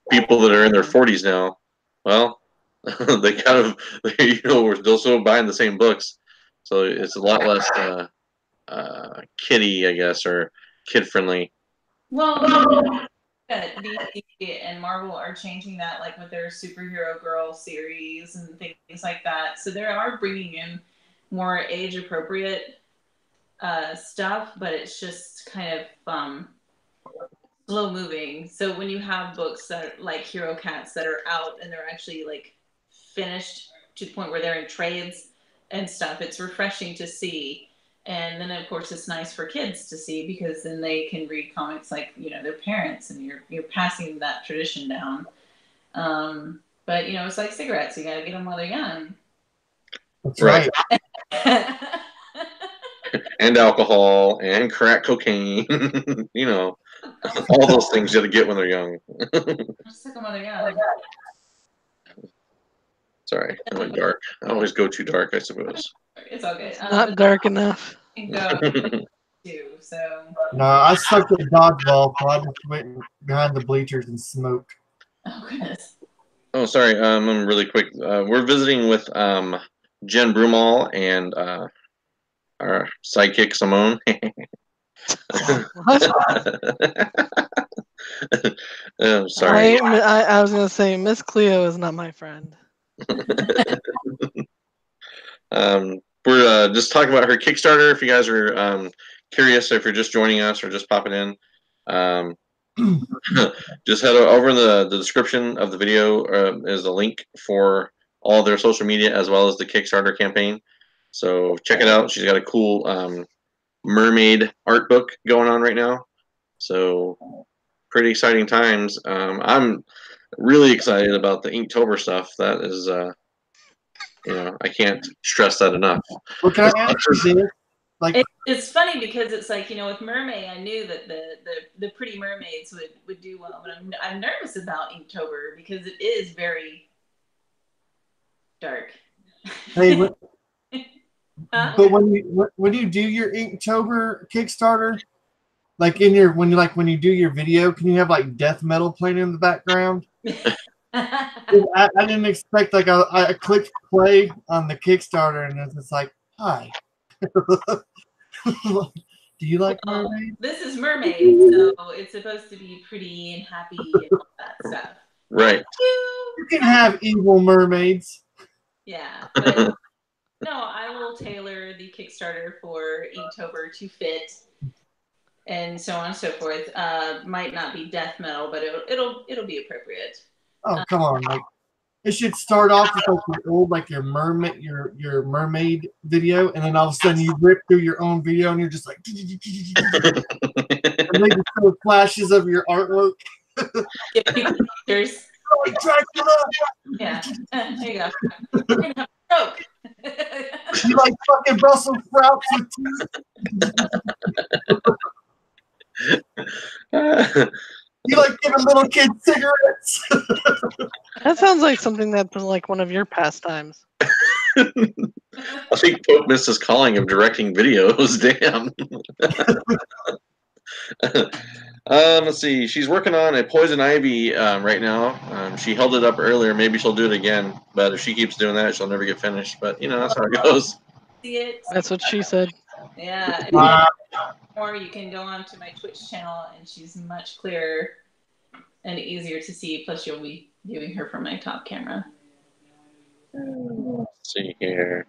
people that are in their 40s now, well, they kind of they're still buying the same books, so it's a lot less kiddie, I guess, or kid friendly. Well, DC and Marvel are changing that, like with their superhero girl series and things like that. So they are bringing in more age appropriate stuff, but it's just kind of slow moving. So when you have books that are like Hero Cats that are out and they're actually like finished to the point where they're in trades and stuff, it's refreshing to see. And then of course it's nice for kids to see, because then they can read comics like their parents, and you're passing that tradition down. But it's like cigarettes, you gotta get them while they're young. That's right. And alcohol and crack cocaine, all those things you gotta get when they're young. Just took them while they're young. Sorry, I went dark. I always go too dark, I suppose. It's all good. Not dark enough. Go too, so. No, I sucked at dodgeball, so I just went behind the bleachers and smoked. Oh goodness. Oh, sorry. I'm really quick. We're visiting with Jen Broomall and our sidekick Simone. I'm sorry. I was gonna say Miss Cleo is not my friend. We're just talking about her Kickstarter. If you guys are curious, if you're just joining us or just popping in, Just head over in the description of the video is a link for all their social media as well as the Kickstarter campaign. So check it out. She's got a cool mermaid art book going on right now. So pretty exciting times. I'm really excited about the Inktober stuff. That is, I can't stress that enough. Well, can I ask you this? Like, it's funny because it's like, with Mermaid, I knew that the pretty mermaids would do well, but I'm nervous about Inktober because it is very dark. hey, Huh? but when you do your Inktober Kickstarter, like when you do your video, can you have like death metal playing in the background? I didn't expect, like, I clicked play on the Kickstarter and it's just like, hi. Do you like Mermaid? This is Mermaid, so it's supposed to be pretty and happy and all that stuff. Right. You can have evil mermaids. Yeah, but no, I will tailor the Kickstarter for Inktober to fit, and so on and so forth. Might not be death metal, but it'll be appropriate. Oh, come on! Like, it should start off with like your old, like your mermaid video, and then all of a sudden you rip through your own video, and you're just like, and maybe show flashes of your artwork. Get pictures. Like Dracula. Yeah, there you go. You're gonna have a stroke. You like fucking Brussels sprouts with teeth? You like giving little kids cigarettes? That sounds like something that's like one of your pastimes. I think Pope missed his calling of directing videos. Damn. Let's see. She's working on a poison ivy right now. She held it up earlier. Maybe she'll do it again. But if she keeps doing that, she'll never get finished. But that's how it goes. See it? That's what she said. Yeah. Or you can go on to my Twitch channel, and she's much clearer and easier to see. Plus, you'll be viewing her from my top camera. Let's see here.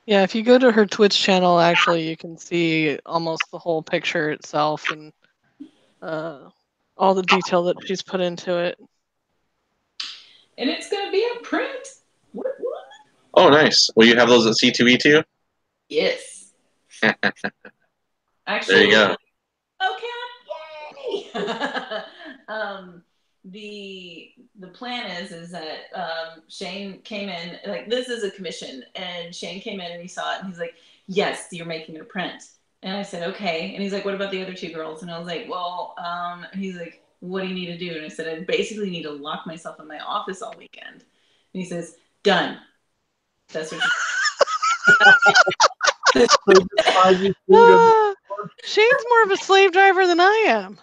Yeah, if you go to her Twitch channel, actually, you can see almost the whole picture itself and all the detail that she's put into it. And it's going to be a print. What? Oh, nice. Will you have those at C2E too? Yes. Actually, there you go. Okay, yay! The plan is that Shane came in, like, this is a commission, and Shane came in and he saw it and he's like, yes, you're making a print. And I said, okay. And he's like, what about the other two girls? And I was like, well, and he's like, what do you need to do? And I said, I basically need to lock myself in my office all weekend. And he says, done. That's what Shane's more of a slave driver than I am.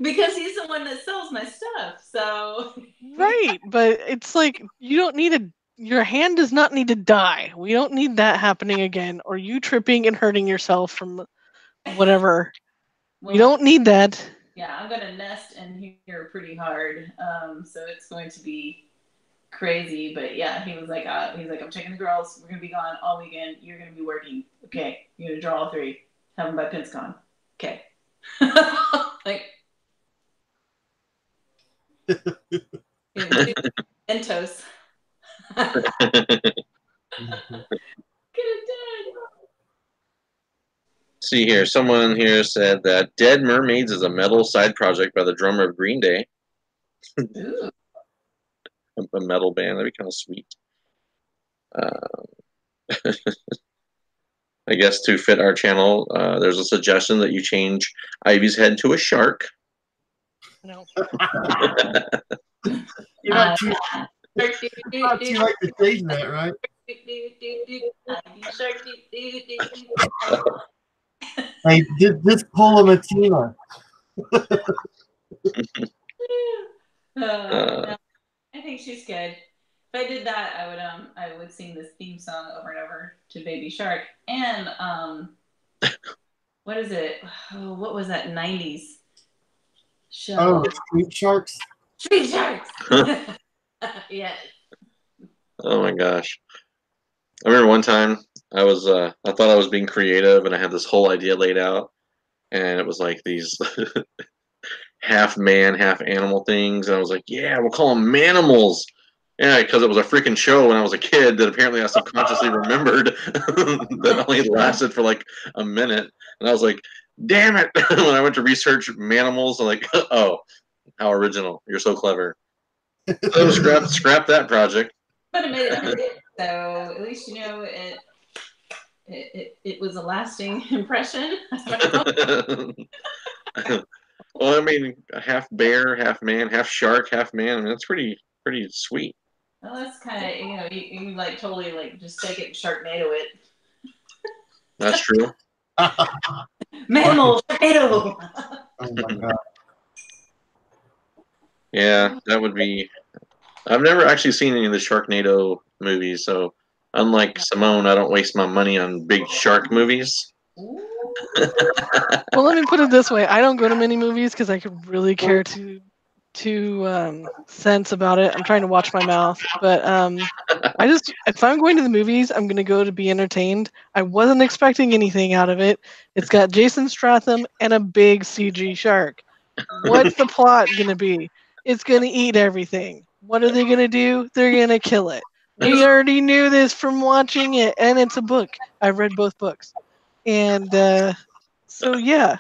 Because he's the one that sells my stuff, so. Right, but it's like, your hand does not need to die. We don't need that happening again, or you tripping and hurting yourself from whatever. Well, we don't need that. Yeah, I'm going to nest in here pretty hard, so it's going to be crazy. But yeah, he was like, I'm checking the girls. We're going to be gone all weekend. You're going to be working. Okay, you're going to draw all three. Have them by PinceCon. Okay. Like. Mentos. Get it done. See here, someone here said that Dead Mermaids is a metal side project by the drummer of Green Day. Ooh. A metal band, that'd be kind of sweet. I guess to fit our channel, there's a suggestion that you change Ivy's head to a shark. No. You're not too like to change that, right? Hey, just pull a Matina. I think she's good. If I did that, I would sing this theme song over and over to Baby Shark. And what is it? Oh, what was that 90s show? Oh, Street Sharks. Street Sharks. Yes. Oh my gosh. I remember one time I thought I was being creative and I had this whole idea laid out, and it was like these half man, half animal things, and I was like, yeah, we'll call them Manimals. Yeah, because it was a freaking show when I was a kid that apparently I subconsciously remembered that only lasted for like a minute, and I was like, damn it! When I went to research Manimals, I'm like, oh, how original! You're so clever. So scrap that project. But it made it a hit, so at least it was a lasting impression. Well, I mean, half bear, half man, half shark, half man. I mean, that's pretty sweet. Well, that's kind of you like totally like just take it and Sharknado it. That's true. Mammal Sharknado. Oh my god. Yeah, that would be. I've never actually seen any of the Sharknado movies, so unlike Simone, I don't waste my money on big shark movies. Well, let me put it this way: I don't go to many movies because I could really care to sense about it. I'm trying to watch my mouth, but I just if I'm going to the movies, I'm going to go to be entertained. I wasn't expecting anything out of it. It's got Jason Statham and a big CG shark. What's the plot going to be? It's going to eat everything. What are they going to do? They're going to kill it. We already knew this from watching it, and it's a book. I've read both books, and so yeah,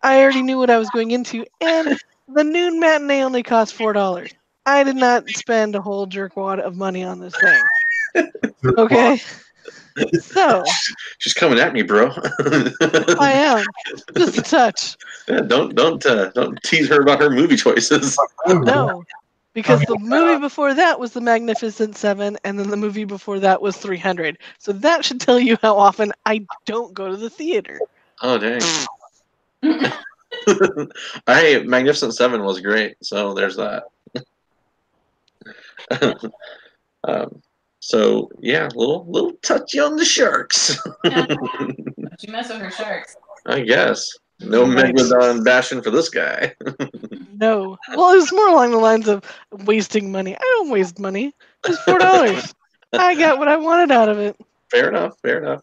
I already knew what I was going into, and the noon matinee only cost $4. I did not spend a whole jerkwad of money on this thing. Okay, so She's coming at me, bro. I am just a touch. Yeah, don't tease her about her movie choices. No, because the movie before that was The Magnificent Seven, and then the movie before that was 300. So that should tell you how often I don't go to the theater. Oh dang! Magnificent Seven was great, so there's that. So yeah, little touchy on the sharks. Don't you mess with her sharks. I guess no megalodon bashing for this guy. No, well, it was more along the lines of wasting money. I don't waste money. It's $4. I got what I wanted out of it. Fair enough.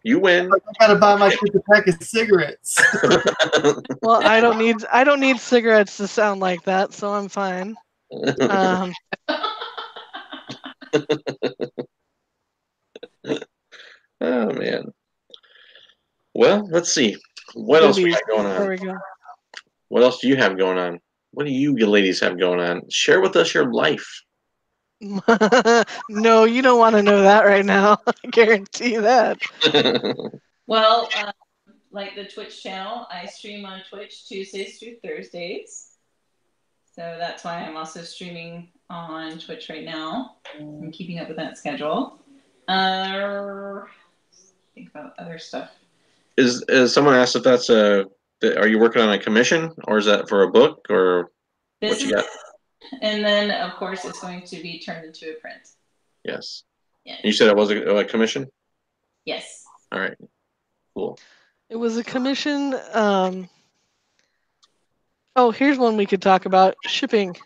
You win. I gotta buy my kid a pack of cigarettes. Well, I don't need cigarettes to sound like that, so I'm fine. Oh man. Well, let's see. What else we got going on? There we go. What else do you have going on? What do you ladies have going on? Share with us your life. No, you don't want to know that right now. I guarantee that. Well, like the Twitch channel, I stream on Twitch Tuesdays through Thursdays. So that's why I'm also streaming on Twitch right now. I'm keeping up with that schedule. Think about other stuff. Is someone asked if that's are you working on a commission or is that for a book or what you got? And then of course it's going to be turned into a print. Yes. Yes. You said it was a commission? Yes. All right. Cool. It was a commission. Oh, here's one we could talk about: shipping.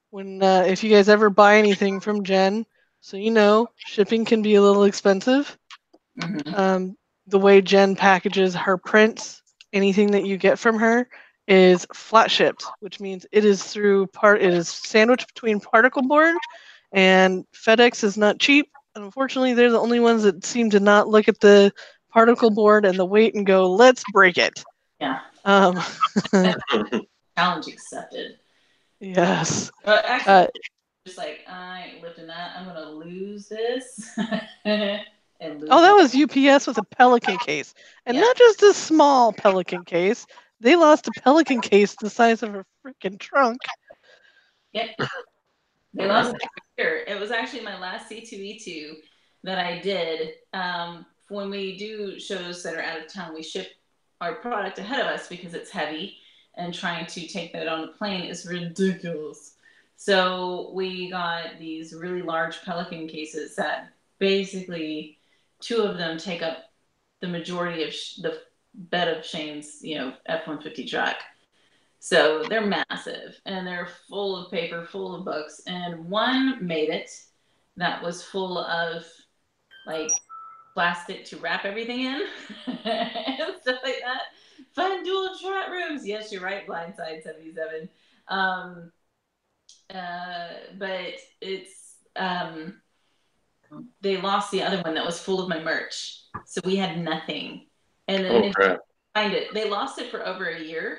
When if you guys ever buy anything from Jen, so you know, shipping can be a little expensive. Mm-hmm. The way Jen packages her prints, anything that you get from her is flat shipped, which means it is sandwiched between particle board, and FedEx is not cheap. And unfortunately, they're the only ones that seem to not look at the particle board and the weight and go, "Let's break it." Yeah. Challenge accepted. Yes. Actually, just like I ain't lifting that. I'm gonna lose this. That was UPS with a Pelican case, and not just a small Pelican case. They lost a Pelican case the size of a freaking trunk. Yep. They lost it here. It was actually my last C2E2 that I did. When we do shows that are out of town, we ship our product ahead of us because it's heavy, and trying to take that on the plane is ridiculous. So we got these really large Pelican cases that basically 2 of them take up the majority of the bed of Shane's, F-150 truck. So they're massive, and they're full of paper, full of books. And one made it that was full of like plastic to wrap everything in and stuff like that. Fun dual chat rooms. Yes, you're right. Blindside 77. But it's they lost the other one that was full of my merch, so we had nothing. And then they find it. They lost it for over a year.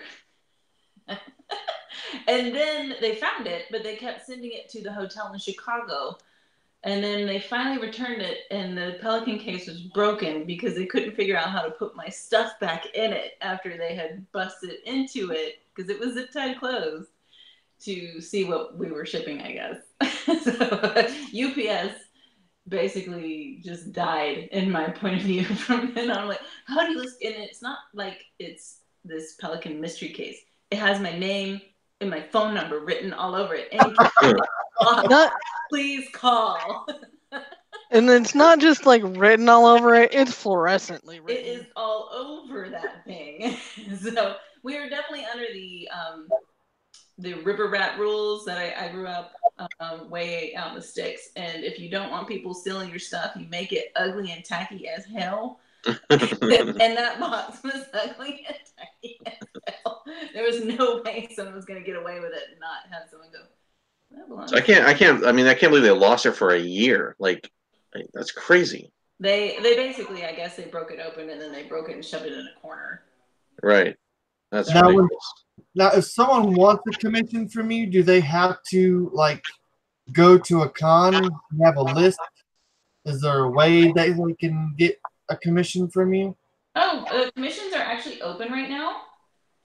And then they found it, but they kept sending it to the hotel in Chicago. And then they finally returned it, and the Pelican case was broken because they couldn't figure out how to put my stuff back in it after they had busted into it because it was zip-tied closed to see what we were shipping, I guess. So UPS basically just died in my point of view from then on. I'm like, how do you list? And it's not like it's this Pelican mystery case. It has my name and my phone number written all over it. Please call. And it's not just like written all over it, it's fluorescently written. It is all over that thing. So we were definitely under the river rat rules that I grew up way out in the sticks. And if you don't want people stealing your stuff, you make it ugly and tacky as hell. And that box was ugly and tacky as hell. There was no way someone was going to get away with it and not have someone go, so I can't believe they lost it for a year. Like, that's crazy. They basically, I guess they broke it open and then they broke it and shoved it in a corner. Right. That's ridiculous. Now, if someone wants a commission from you, do they have to like go to a con and have a list? Is there a way that they can get a commission from you? Oh, commissions are actually open right now.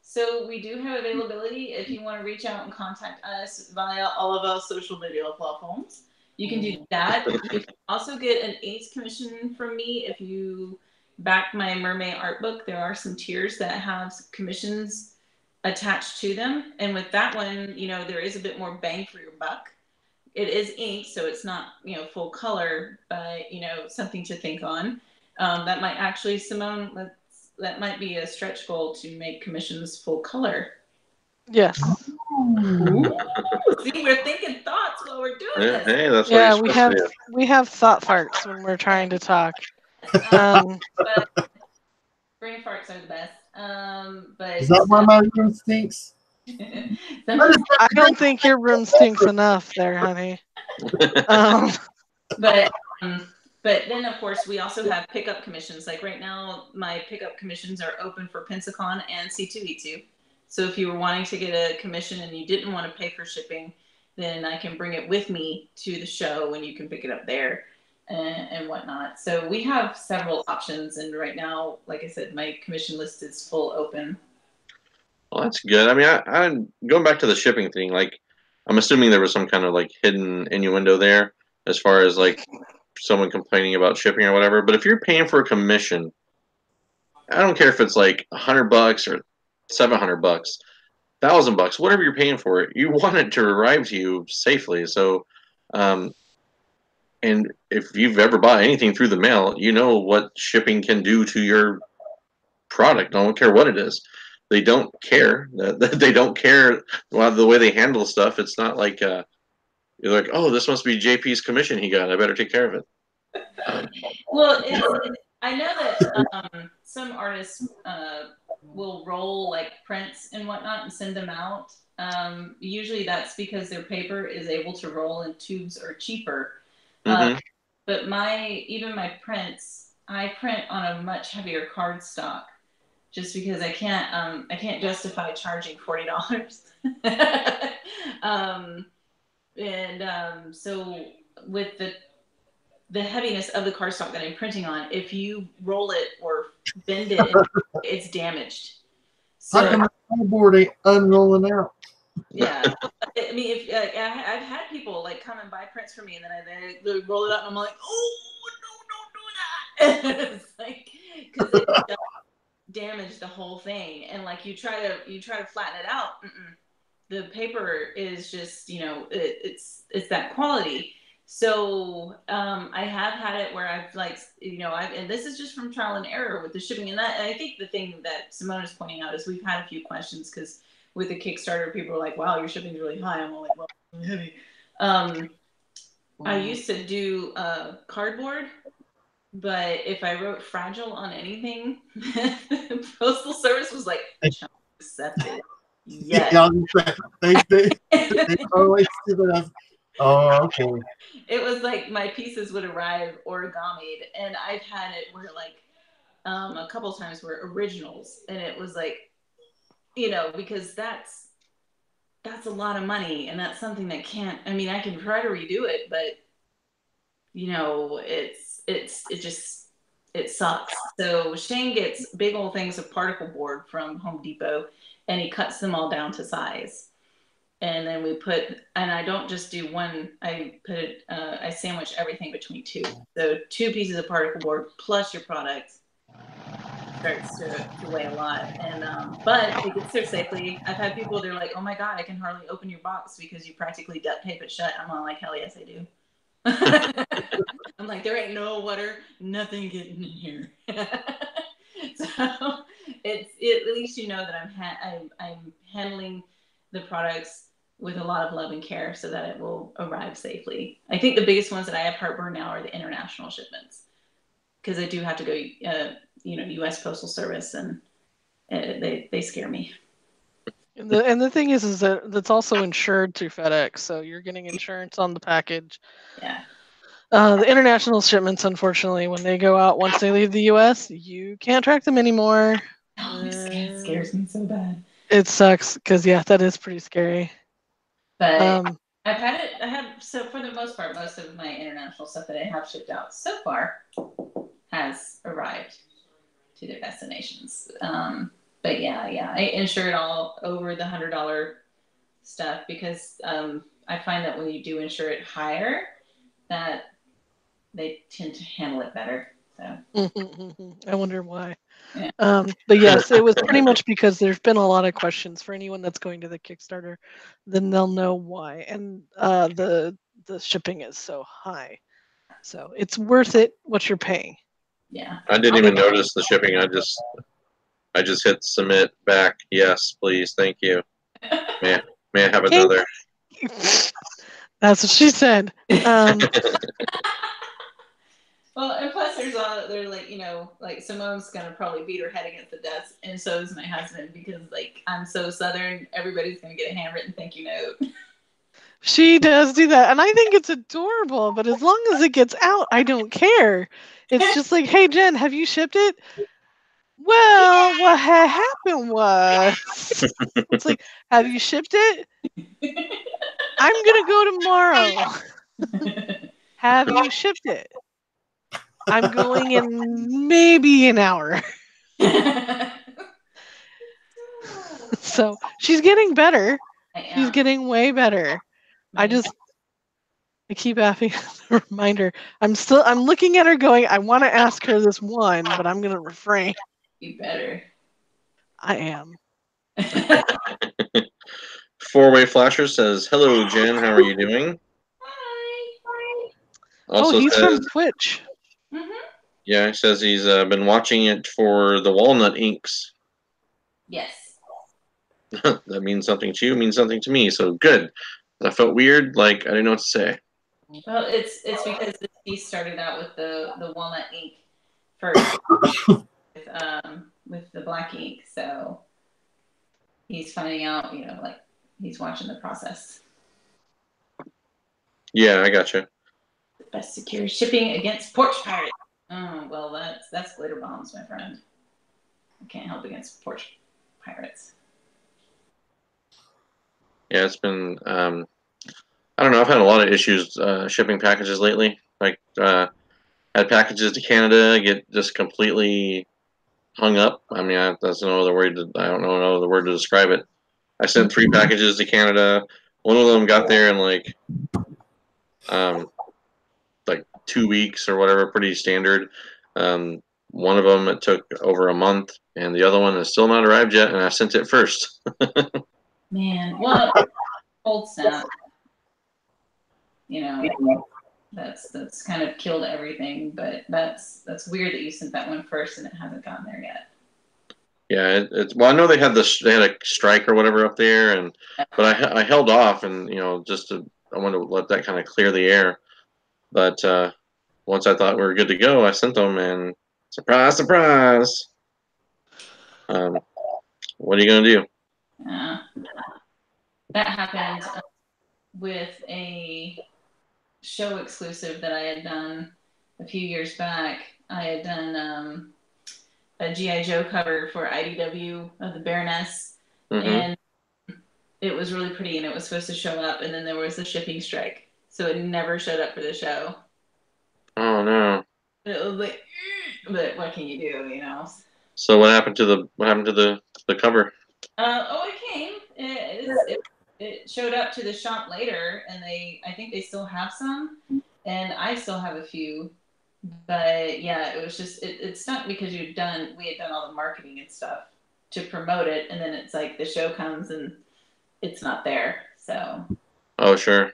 So we do have availability if you want to reach out and contact us via all of our social media platforms. You can do that. You can also get an 8th commission from me if you back my Mermaid art book. There are some tiers that have commissions attached to them. And with that one, there is a bit more bang for your buck. It is ink, so it's not, full color, but, something to think on. That might actually, Simone, that might be a stretch goal to make commissions full color. Yes. Ooh. See, we're thinking thoughts while we're doing this. Hey, that's yeah, what we have thought farts when we're trying to talk. But brain farts are the best. But is that why my room stinks? I don't think your room stinks enough there, honey. But then, of course, we also have pickup commissions. Like right now, my pickup commissions are open for Pensacon and C2E2. So if you were wanting to get a commission and you didn't want to pay for shipping, then I can bring it with me to the show and you can pick it up there and whatnot. So we have several options. And right now, like I said, my commission list is full open. Well, that's good. I mean, I'm going back to the shipping thing. Like, I'm assuming there was some kind of like hidden innuendo there as far as like someone complaining about shipping or whatever. But if you're paying for a commission, I don't care if it's like $100 or $700, $1,000, whatever you're paying for it, you want it to arrive to you safely. So, and if you've ever bought anything through the mail, you know what shipping can do to your product. I don't care what it is. They don't care. They don't care the way they handle stuff. It's not like you're like, oh, this must be JP's commission he got. I better take care of it. Well, I know that some artists will roll like prints and whatnot and send them out. Usually that's because their paper is able to roll and tubes are cheaper. But even my prints, I print on a much heavier cardstock just because I can't justify charging $40. So with the heaviness of the cardstock that I'm printing on, if you roll it or bend it, it's damaged. So how come the cardboard ain't unrolling out? Yeah, I mean, if I've had people like come and buy prints for me, and then they roll it out, and I'm like, oh no, don't do that. It's like because it damage the whole thing, and like you try to flatten it out. The paper is just it's that quality. So I have had it where I've like and this is just from trial and error with the shipping and that. And I think the thing that Simone is pointing out is we've had a few questions because with the Kickstarter, people are like, "Wow, your shipping's really high." I'm all like, "Well, it's heavy." I used to do cardboard But if I wrote fragile on anything, Postal Service was like, accepted. Yes. Yeah, they always do that. Oh, okay. It was like my pieces would arrive origamied, and I've had it where like a couple times were originals, and it was like, because that's a lot of money, and that's something that can't. I mean, I can try to redo it, but it sucks. So Shane gets big old things of particle board from Home Depot, and he cuts them all down to size. And then and I don't just do one. I sandwich everything between two. So 2 pieces of particle board plus your product starts to weigh a lot. And but it gets there safely. I've had people, they're like, "Oh my god, I can hardly open your box because you practically duct tape it shut." I'm all like, "Hell yes, I do." I'm like, there ain't no water, nothing getting in here. So it's at least that I'm handling the products with a lot of love and care so that it will arrive safely. I think the biggest ones that I have heartburn now are the international shipments, because I do have to go, U.S. Postal Service, and they scare me. And the thing is that that's also insured through FedEx, so you're getting insurance on the package. Yeah. The international shipments, unfortunately, when they go out once they leave the U.S., you can't track them anymore. Oh, it scares me so bad. It sucks because that is pretty scary. But I have so for the most part, most of my international stuff that I have shipped out so far has arrived to their destinations. But yeah, I insure it all over the $100 stuff, because I find that when you do insure it higher, that they tend to handle it better. So I wonder why. Yeah. But yes, it was pretty much because there's been a lot of questions for anyone that's going to the Kickstarter. Then they'll know why, and the shipping is so high, so it's worth it what you're paying. Yeah. I didn't even notice the shipping. I just hit submit back. Yes, please, thank you. May I have another? That's what she said. Well, and plus they're like, like Simone's gonna probably beat her head against the desk, and so is my husband, because like I'm so Southern, everybody's gonna get a handwritten thank you note. She does do that, and I think it's adorable, but as long as it gets out, I don't care. It's just like, hey Jen, have you shipped it? Well, what had happened was, it's like, have you shipped it? I'm gonna go tomorrow. Have you shipped it? I'm going in maybe an hour. So she's getting better. She's getting way better. I keep having a reminder. I'm looking at her going, I want to ask her this one, but I'm gonna refrain. You better. I am. Four-way flasher says, "Hello, Jen. How are you doing?" Hi. Also he's says, from Twitch. Mm-hmm. Yeah, he says he's been watching it for the walnut inks. Yes. That means something to you, means something to me. So good. I felt weird, like I didn't know what to say. Well, it's because he started out with the walnut ink first with the black ink, so he's finding out, like he's watching the process. Yeah, I gotcha. Best secure shipping against porch pirates. Oh well, that's glitter bombs, my friend. I can't help against porch pirates. Yeah, it's been I don't know. I've had a lot of issues shipping packages lately. Like had packages to Canada get just completely hung up. I mean, that's no other word. I don't know no other word to describe it. I sent 3 packages to Canada. One of them got there in like 2 weeks or whatever, pretty standard. One of them it took over a month, and the other one is still not arrived yet, and I sent it first. Man, well, cold snap. That's kind of killed everything. But that's weird that you sent that one first and it hasn't gotten there yet. Yeah, it's well, I know they had a strike or whatever up there, but I held off, and I wanted to let that kind of clear the air. But once I thought we were good to go, I sent them, and surprise, surprise. What are you gonna do? That happened with a show exclusive that I had done a few years back. I had done a G.I. Joe cover for IDW of the Baroness, and it was really pretty, and it was supposed to show up, and then there was a shipping strike, so it never showed up for the show. Oh no! It was like, but what can you do, you know? So what happened to the cover? It came. It showed up to the shop later, and I think they still have some, and I still have a few. But yeah, it was just it stunk because we had done all the marketing and stuff to promote it, and then it's like the show comes and it's not there. So. Oh sure.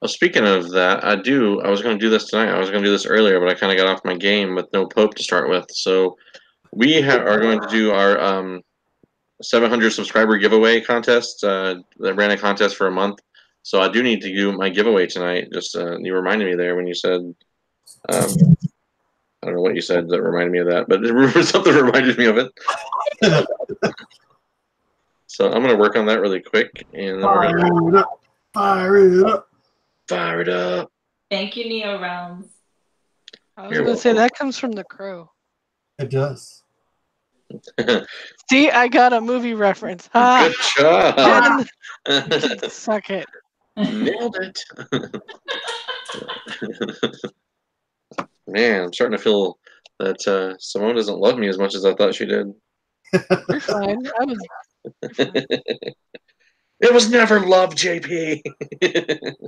Well, speaking of that, I was going to do this tonight. I was going to do this earlier, but I kind of got off my game with no Pope to start with. So we are going to do our 700 subscriber giveaway contest. That ran a contest for a month. So I do need to do my giveaway tonight. Just you reminded me there when you said, I don't know what you said that reminded me of that, but something reminded me of it. So I'm going to work on that really quick, and then we're going to fire it up. Fire it up. Thank you, Neo Realms. I was going to say that comes from The Crow. It does. See, I got a movie reference. Good job. Jen, suck it. Nailed it. Man, I'm starting to feel that Simone doesn't love me as much as I thought she did. You're fine. You're fine. It was never love, JP.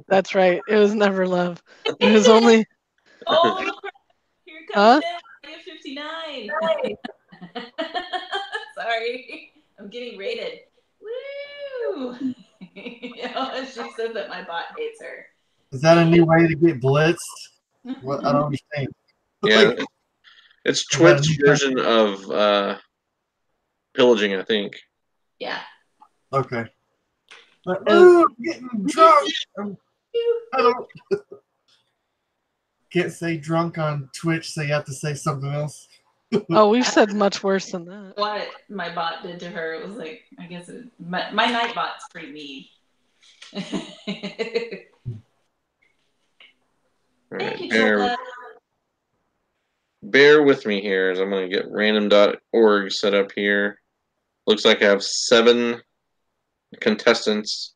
That's right. It was never love. It was only. Oh, here comes Area 59. Sorry, I'm getting rated. Woo! She says that my bot hates her. Is that a new way to get blitzed? What? I don't understand. Yeah, it's Twitch's version of pillaging, I think. Yeah. Okay. I'm getting drunk. I don't. Can't say drunk on Twitch, so you have to say something else. Oh, we've said much worse than that. What my bot did to her, it was like, I guess my night bot's pretty mean. Thank you, bear with me here as I'm going to get random.org set up here. Looks like I have 7 contestants.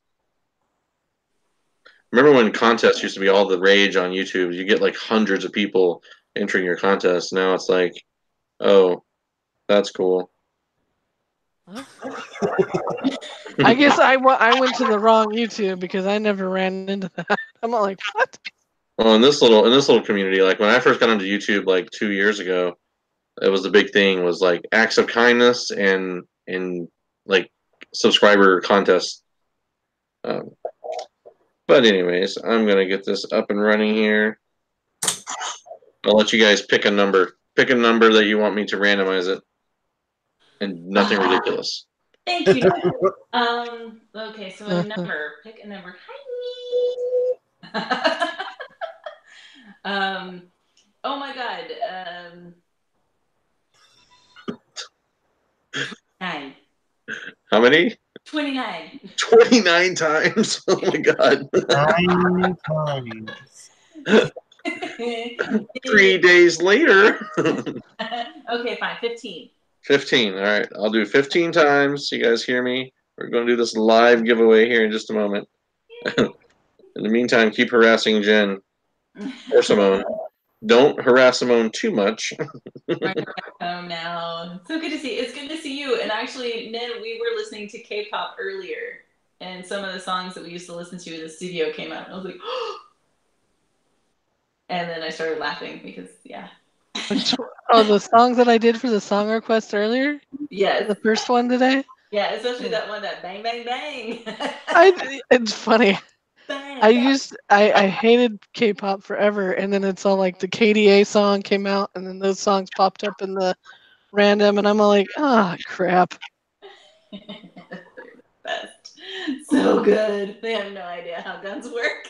Remember when contests used to be all the rage on YouTube? You get like hundreds of people entering your contest. Now it's like, oh, that's cool. I guess I went to the wrong YouTube because I never ran into that. I'm not like, what? Well, in this little community, like when I first got onto YouTube like 2 years ago, it was the big thing was like acts of kindness and like subscriber contests. But anyways, I'm gonna get this up and running here. I'll let you guys pick a number. Pick a number that you want me to randomize it, and nothing ridiculous. Thank you. Okay, so a number. Pick a number. Hi. Oh my God. 9. How many? 29. 29 times. Oh my God. 9 times. 3 days later. Okay, fine. 15. 15. All right. I'll do 15 times. You guys hear me? We're going to do this live giveaway here in just a moment. In the meantime, keep harassing Jen or Simone. Don't harass Simone too much. Home now. So good to see. It's good to see you. And actually, Ned, we were listening to K-pop earlier, and some of the songs that we used to listen to in the studio came out, and I was like, oh! And then I started laughing because, yeah. Oh, the songs that I did for the song request earlier? Yeah. The first one today? Yeah, especially that one, that bang, bang, bang. It's funny. I hated K-pop forever, and then it's all like the KDA song came out, and then those songs popped up in the random, and I'm all like, crap. Best. So good. They have no idea how guns work.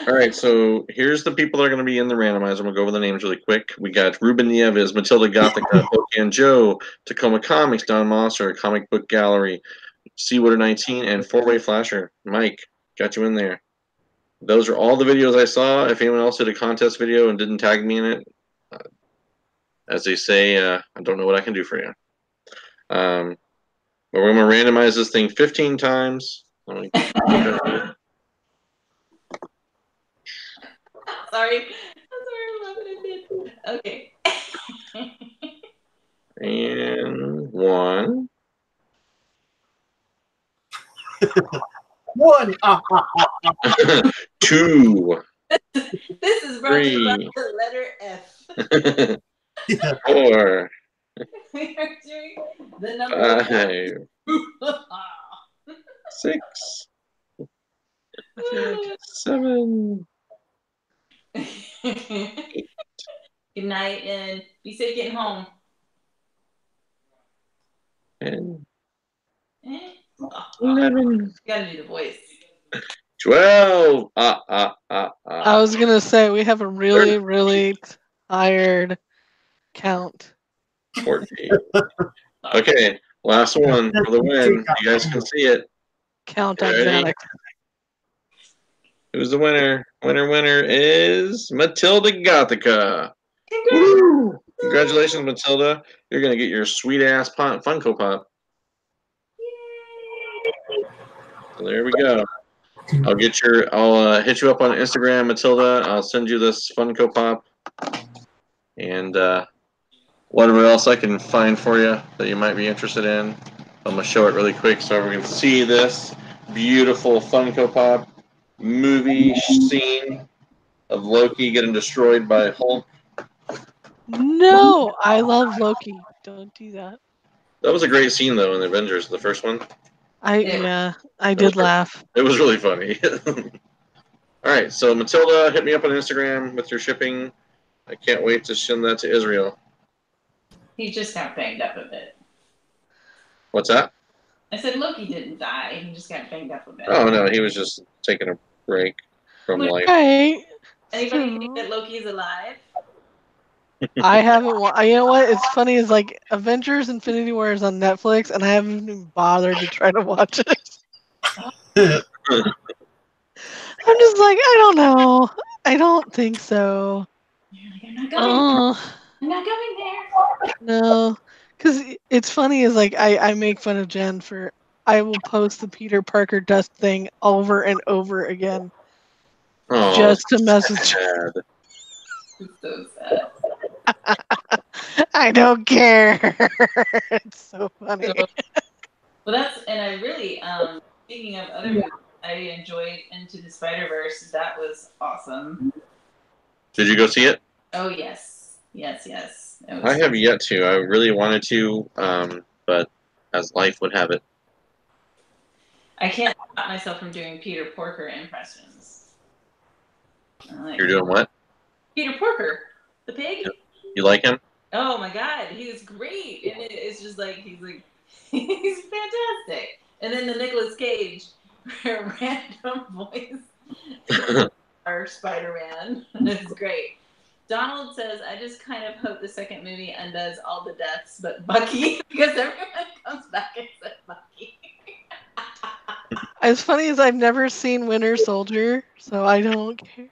All right, so here's the people that are going to be in the randomizer. We'll go over the names really quick. We got Ruben Nieves, Matilda Gothica, Pokemon Joe, Tacoma Comics, Don Monster, Comic Book Gallery, Seawater 19, and Four Way Flasher. Mike, got you in there. Those are all the videos I saw. If anyone else did a contest video and didn't tag me in it, as they say, I don't know what I can do for you. But we're going to randomize this thing 15 times. Sorry. I'm laughing at it. Okay. And 1. 1. 2. This is brought to you by the letter F. 4. We are doing the number 5. 6. 7. Good night and be safe getting home. 10. Oh, 11. gotta do the voice. 12. I was gonna say we have a really, really tired count. 14. Okay, last one for the win. You guys can see it. Count You on ready? Xanax. Who's the winner? Winner is Matilda Gothica. Woo! Congratulations, Matilda. You're gonna get your sweet ass Funko Pop. So there we go. I'll hit you up on Instagram, Matilda. I'll send you this Funko Pop and whatever else I can find for you that you might be interested in. I'm gonna show it really quick so everyone can see this beautiful Funko Pop movie scene of Loki getting destroyed by Hulk. No, I love Loki. Don't do that. That was a great scene though in the Avengers, the first one. I did laugh. It was really funny. All right, so Matilda, hit me up on Instagram with your shipping. I can't wait to send that to Israel. He just got banged up a bit. What's that? I said Loki didn't die. He just got banged up a bit. Oh no, he was just taking a break from life. Right. Anybody think that Loki's alive? I haven't. You know what? It's funny. Is like Avengers: Infinity War is on Netflix, and I haven't even bothered to try to watch it. I'm just like, I don't know. I don't think so. You're like, I'm not going there. No, because it's funny. Is like I make fun of Jen for. I will post the Peter Parker dust thing over and over again, just to mess with Jen. It's so sad. I don't care. It's so funny. Well, and I really, speaking of other movies, I enjoyed Into the Spider-Verse. That was awesome. Did you go see it? Oh, yes. Yes. I have yet to. I really wanted to, but as life would have it. I can't stop myself from doing Peter Porker impressions. You're doing what? Peter Porker, the pig. You like him? Oh my God, he was great, and it's just like he's fantastic. And then the Nicolas Cage random voice, our Spider-Man, is great. Donald says, "I just kind of hope the second movie undoes all the deaths, but Bucky, because everyone comes back and says Bucky." As funny as I've never seen Winter Soldier, so I don't care.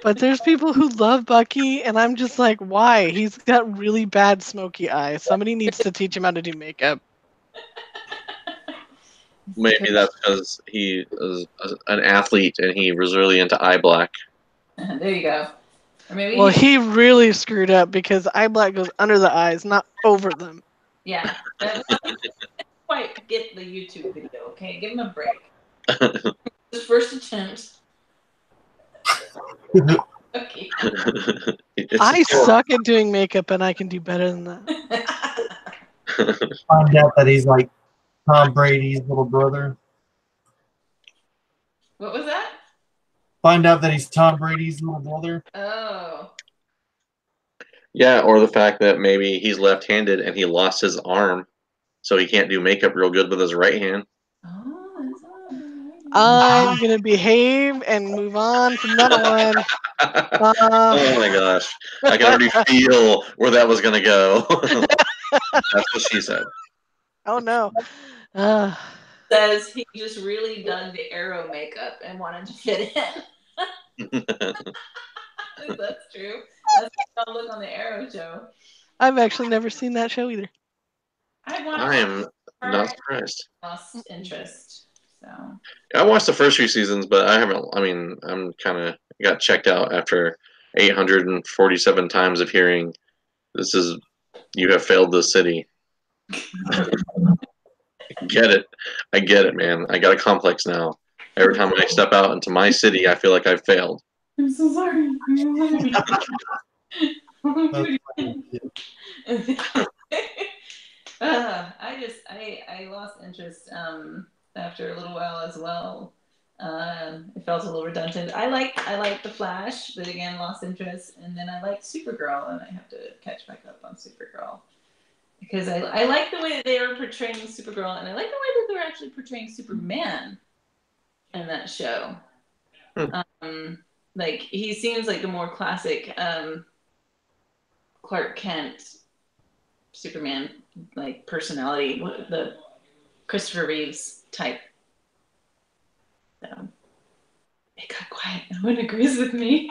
But there's people who love Bucky, and I'm just like, why? He's got really bad smoky eyes. Somebody needs to teach him how to do makeup. Maybe that's because he is an athlete and he was really into eye black. There you go. Or maybe he really screwed up because eye black goes under the eyes, not over them. Yeah. Quite get the YouTube video, okay? Give him a break. His first attempt. Okay. I suck at doing makeup, and I can do better than that. Find out that he's like Tom Brady's little brother. What was that? Find out that he's Tom Brady's little brother. Oh. Yeah, or the fact that maybe he's left-handed and he lost his arm, so he can't do makeup real good with his right hand. Oh, that's all right. I'm gonna behave and move on from that one. Oh my gosh. I can already feel where that was gonna go. That's what she said. Oh no. Says he just really dug the Arrow makeup and wanted to fit in. That's true. That's how I look on the Arrow show. I've actually never seen that show either. I am not surprised. Lost interest. So I watched the first few seasons, but I haven't. I mean, I'm kind of got checked out after 847 times of hearing, "This is you have failed this city." Get it? I get it, man. I got a complex now. Every time I step out into my city, I feel like I've failed. I'm so sorry. I lost interest after a little while as well. It felt a little redundant. I like the Flash, but again lost interest. And then I like Supergirl, and I have to catch back up on Supergirl because I like the way that they were portraying Supergirl, and I like the way that they were actually portraying Superman in that show. Like he seems like the more classic Clark Kent Superman like personality, the Christopher Reeves type. So it got quiet. No one agrees with me.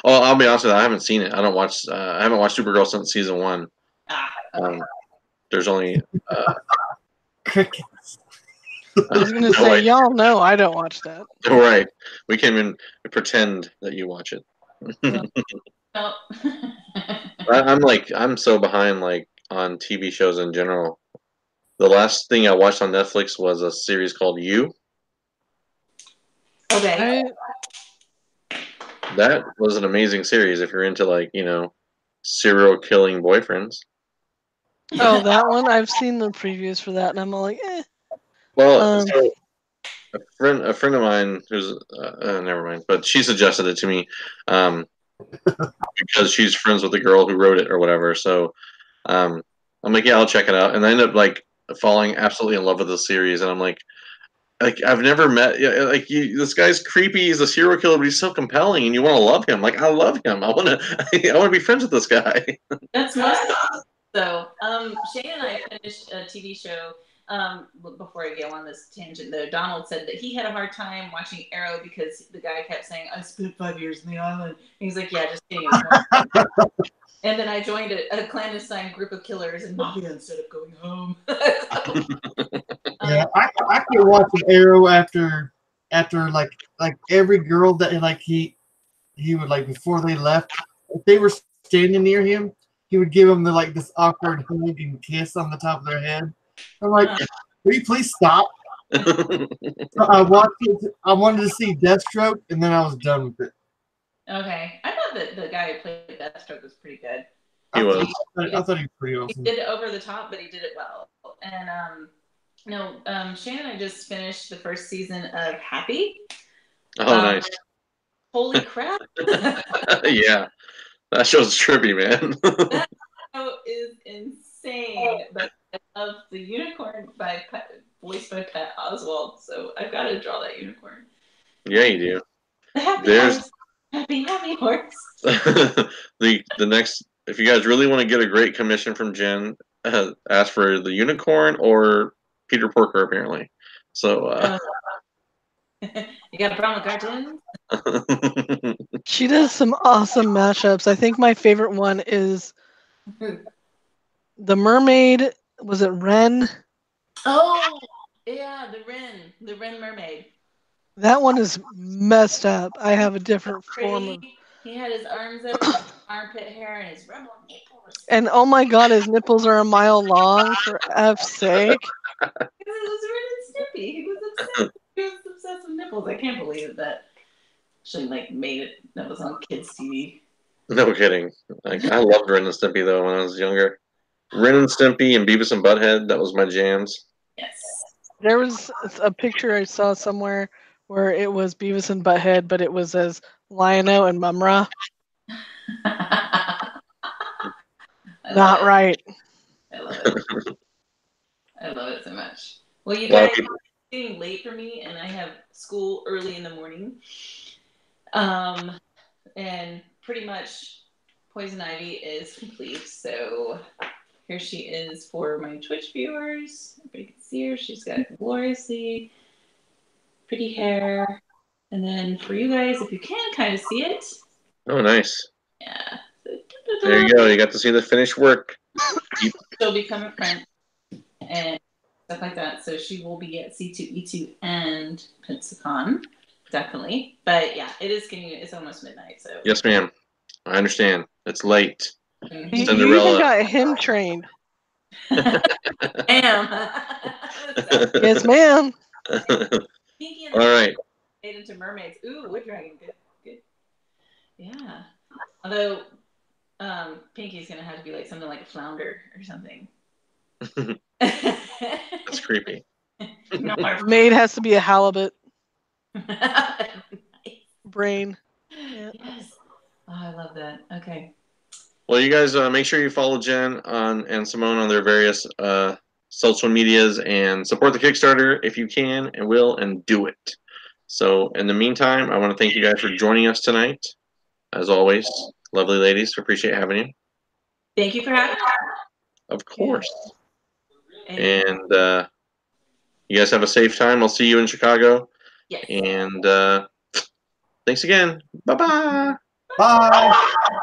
Oh, I'll be honest with you. I haven't seen it. I haven't watched Supergirl since season 1. Okay. There's only Crickets. I was gonna say, y'all know I don't watch that. Right. We can't even pretend that you watch it. Oh. I'm so behind on TV shows in general. The last thing I watched on Netflix was a series called You. Okay. That was an amazing series if you're into serial killing boyfriends. Oh, that one? I've seen the previews for that, and I'm all like, eh. Well, so a friend of mine who's never mind, but she suggested it to me because she's friends with the girl who wrote it or whatever. So I'm like, yeah, I'll check it out, and I end up falling absolutely in love with the series, and I'm like I've never met this guy's creepy. He's a serial killer, but he's so compelling, and you want to love him. Like I love him. I want to be friends with this guy. That's most. So Shane and I finished a TV show. Before I go on this tangent, though, Donald said that he had a hard time watching Arrow because the guy kept saying, "I spent 5 years in the island." And he's like, "Yeah, just kidding." And then I joined a clandestine group of killers in mafia instead of going home. Yeah, I could watch an Arrow after like every girl that he would before they left, if they were standing near him, he would give them this awkward hug and kiss on the top of their head. I'm like, will you please stop? I watched it. I wanted to see Deathstroke, and then I was done with it. Okay, I thought that the guy who played Deathstroke was pretty good. He was. I thought he was pretty awesome. He did it over the top, but he did it well. And Shannon and I just finished the first season of Happy. Oh, nice. Holy crap! Yeah, that show's trippy, man. That show is insane. But I love the unicorn voiced by Pat Oswalt, so I've got to draw that unicorn. Yeah, you do. The happy horse. The next, if you guys really want to get a great commission from Jen, ask for the unicorn or Peter Porker, apparently. So you got a problem with cartoons? She does some awesome mashups. I think my favorite one is the Mermaid. Was it Ren? Oh, yeah, the Ren Mermaid. That one is messed up. I have a different form of. He had his arms up, his armpit hair, and his rebel nipples. And oh my god, his nipples are a mile long, for F's sake. Because it was Ren and Stimpy. He was obsessed. He was obsessed with nipples. I can't believe that actually made it. That was on kids' TV. No kidding. I loved Ren and Stimpy though when I was younger. Ren and Stimpy and Beavis and Butthead, that was my jams. Yes. There was a picture I saw somewhere where it was Beavis and Butthead, but it was as Lion-O and Mumra. Not right. I love it. I love it so much. Well, you guys, getting late for me, and I have school early in the morning. And pretty much Poison Ivy is complete. So here she is for my Twitch viewers. Everybody can see her. She's got gloriously pretty hair. And then for you guys, if you can kind of see it. Oh, nice. Yeah. There you go. You got to see the finished work. She'll become a friend and stuff like that. So she will be at C2E2 and Pensacon. Definitely. But yeah, it's almost midnight. So Yes, ma'am. I understand. It's late. You even Cinderella. got him trained. Damn. Yes, ma'am. Pinky and All right. made into mermaids. Ooh, wood dragon. Good. Yeah. Although Pinky's gonna have to be like something like a flounder or something. That's creepy. No, Maid has to be a halibut nice. brain. Yeah. Yes. Oh, I love that. Okay. Well, you guys make sure you follow Jen and Simone on their various social medias and support the Kickstarter if you can and will, and do it. So in the meantime, I want to thank you guys for joining us tonight. As always, lovely ladies, appreciate having you. Thank you for having me. Of course. And And you guys have a safe time. I'll see you in Chicago. yes. And thanks again. Bye-bye. Bye.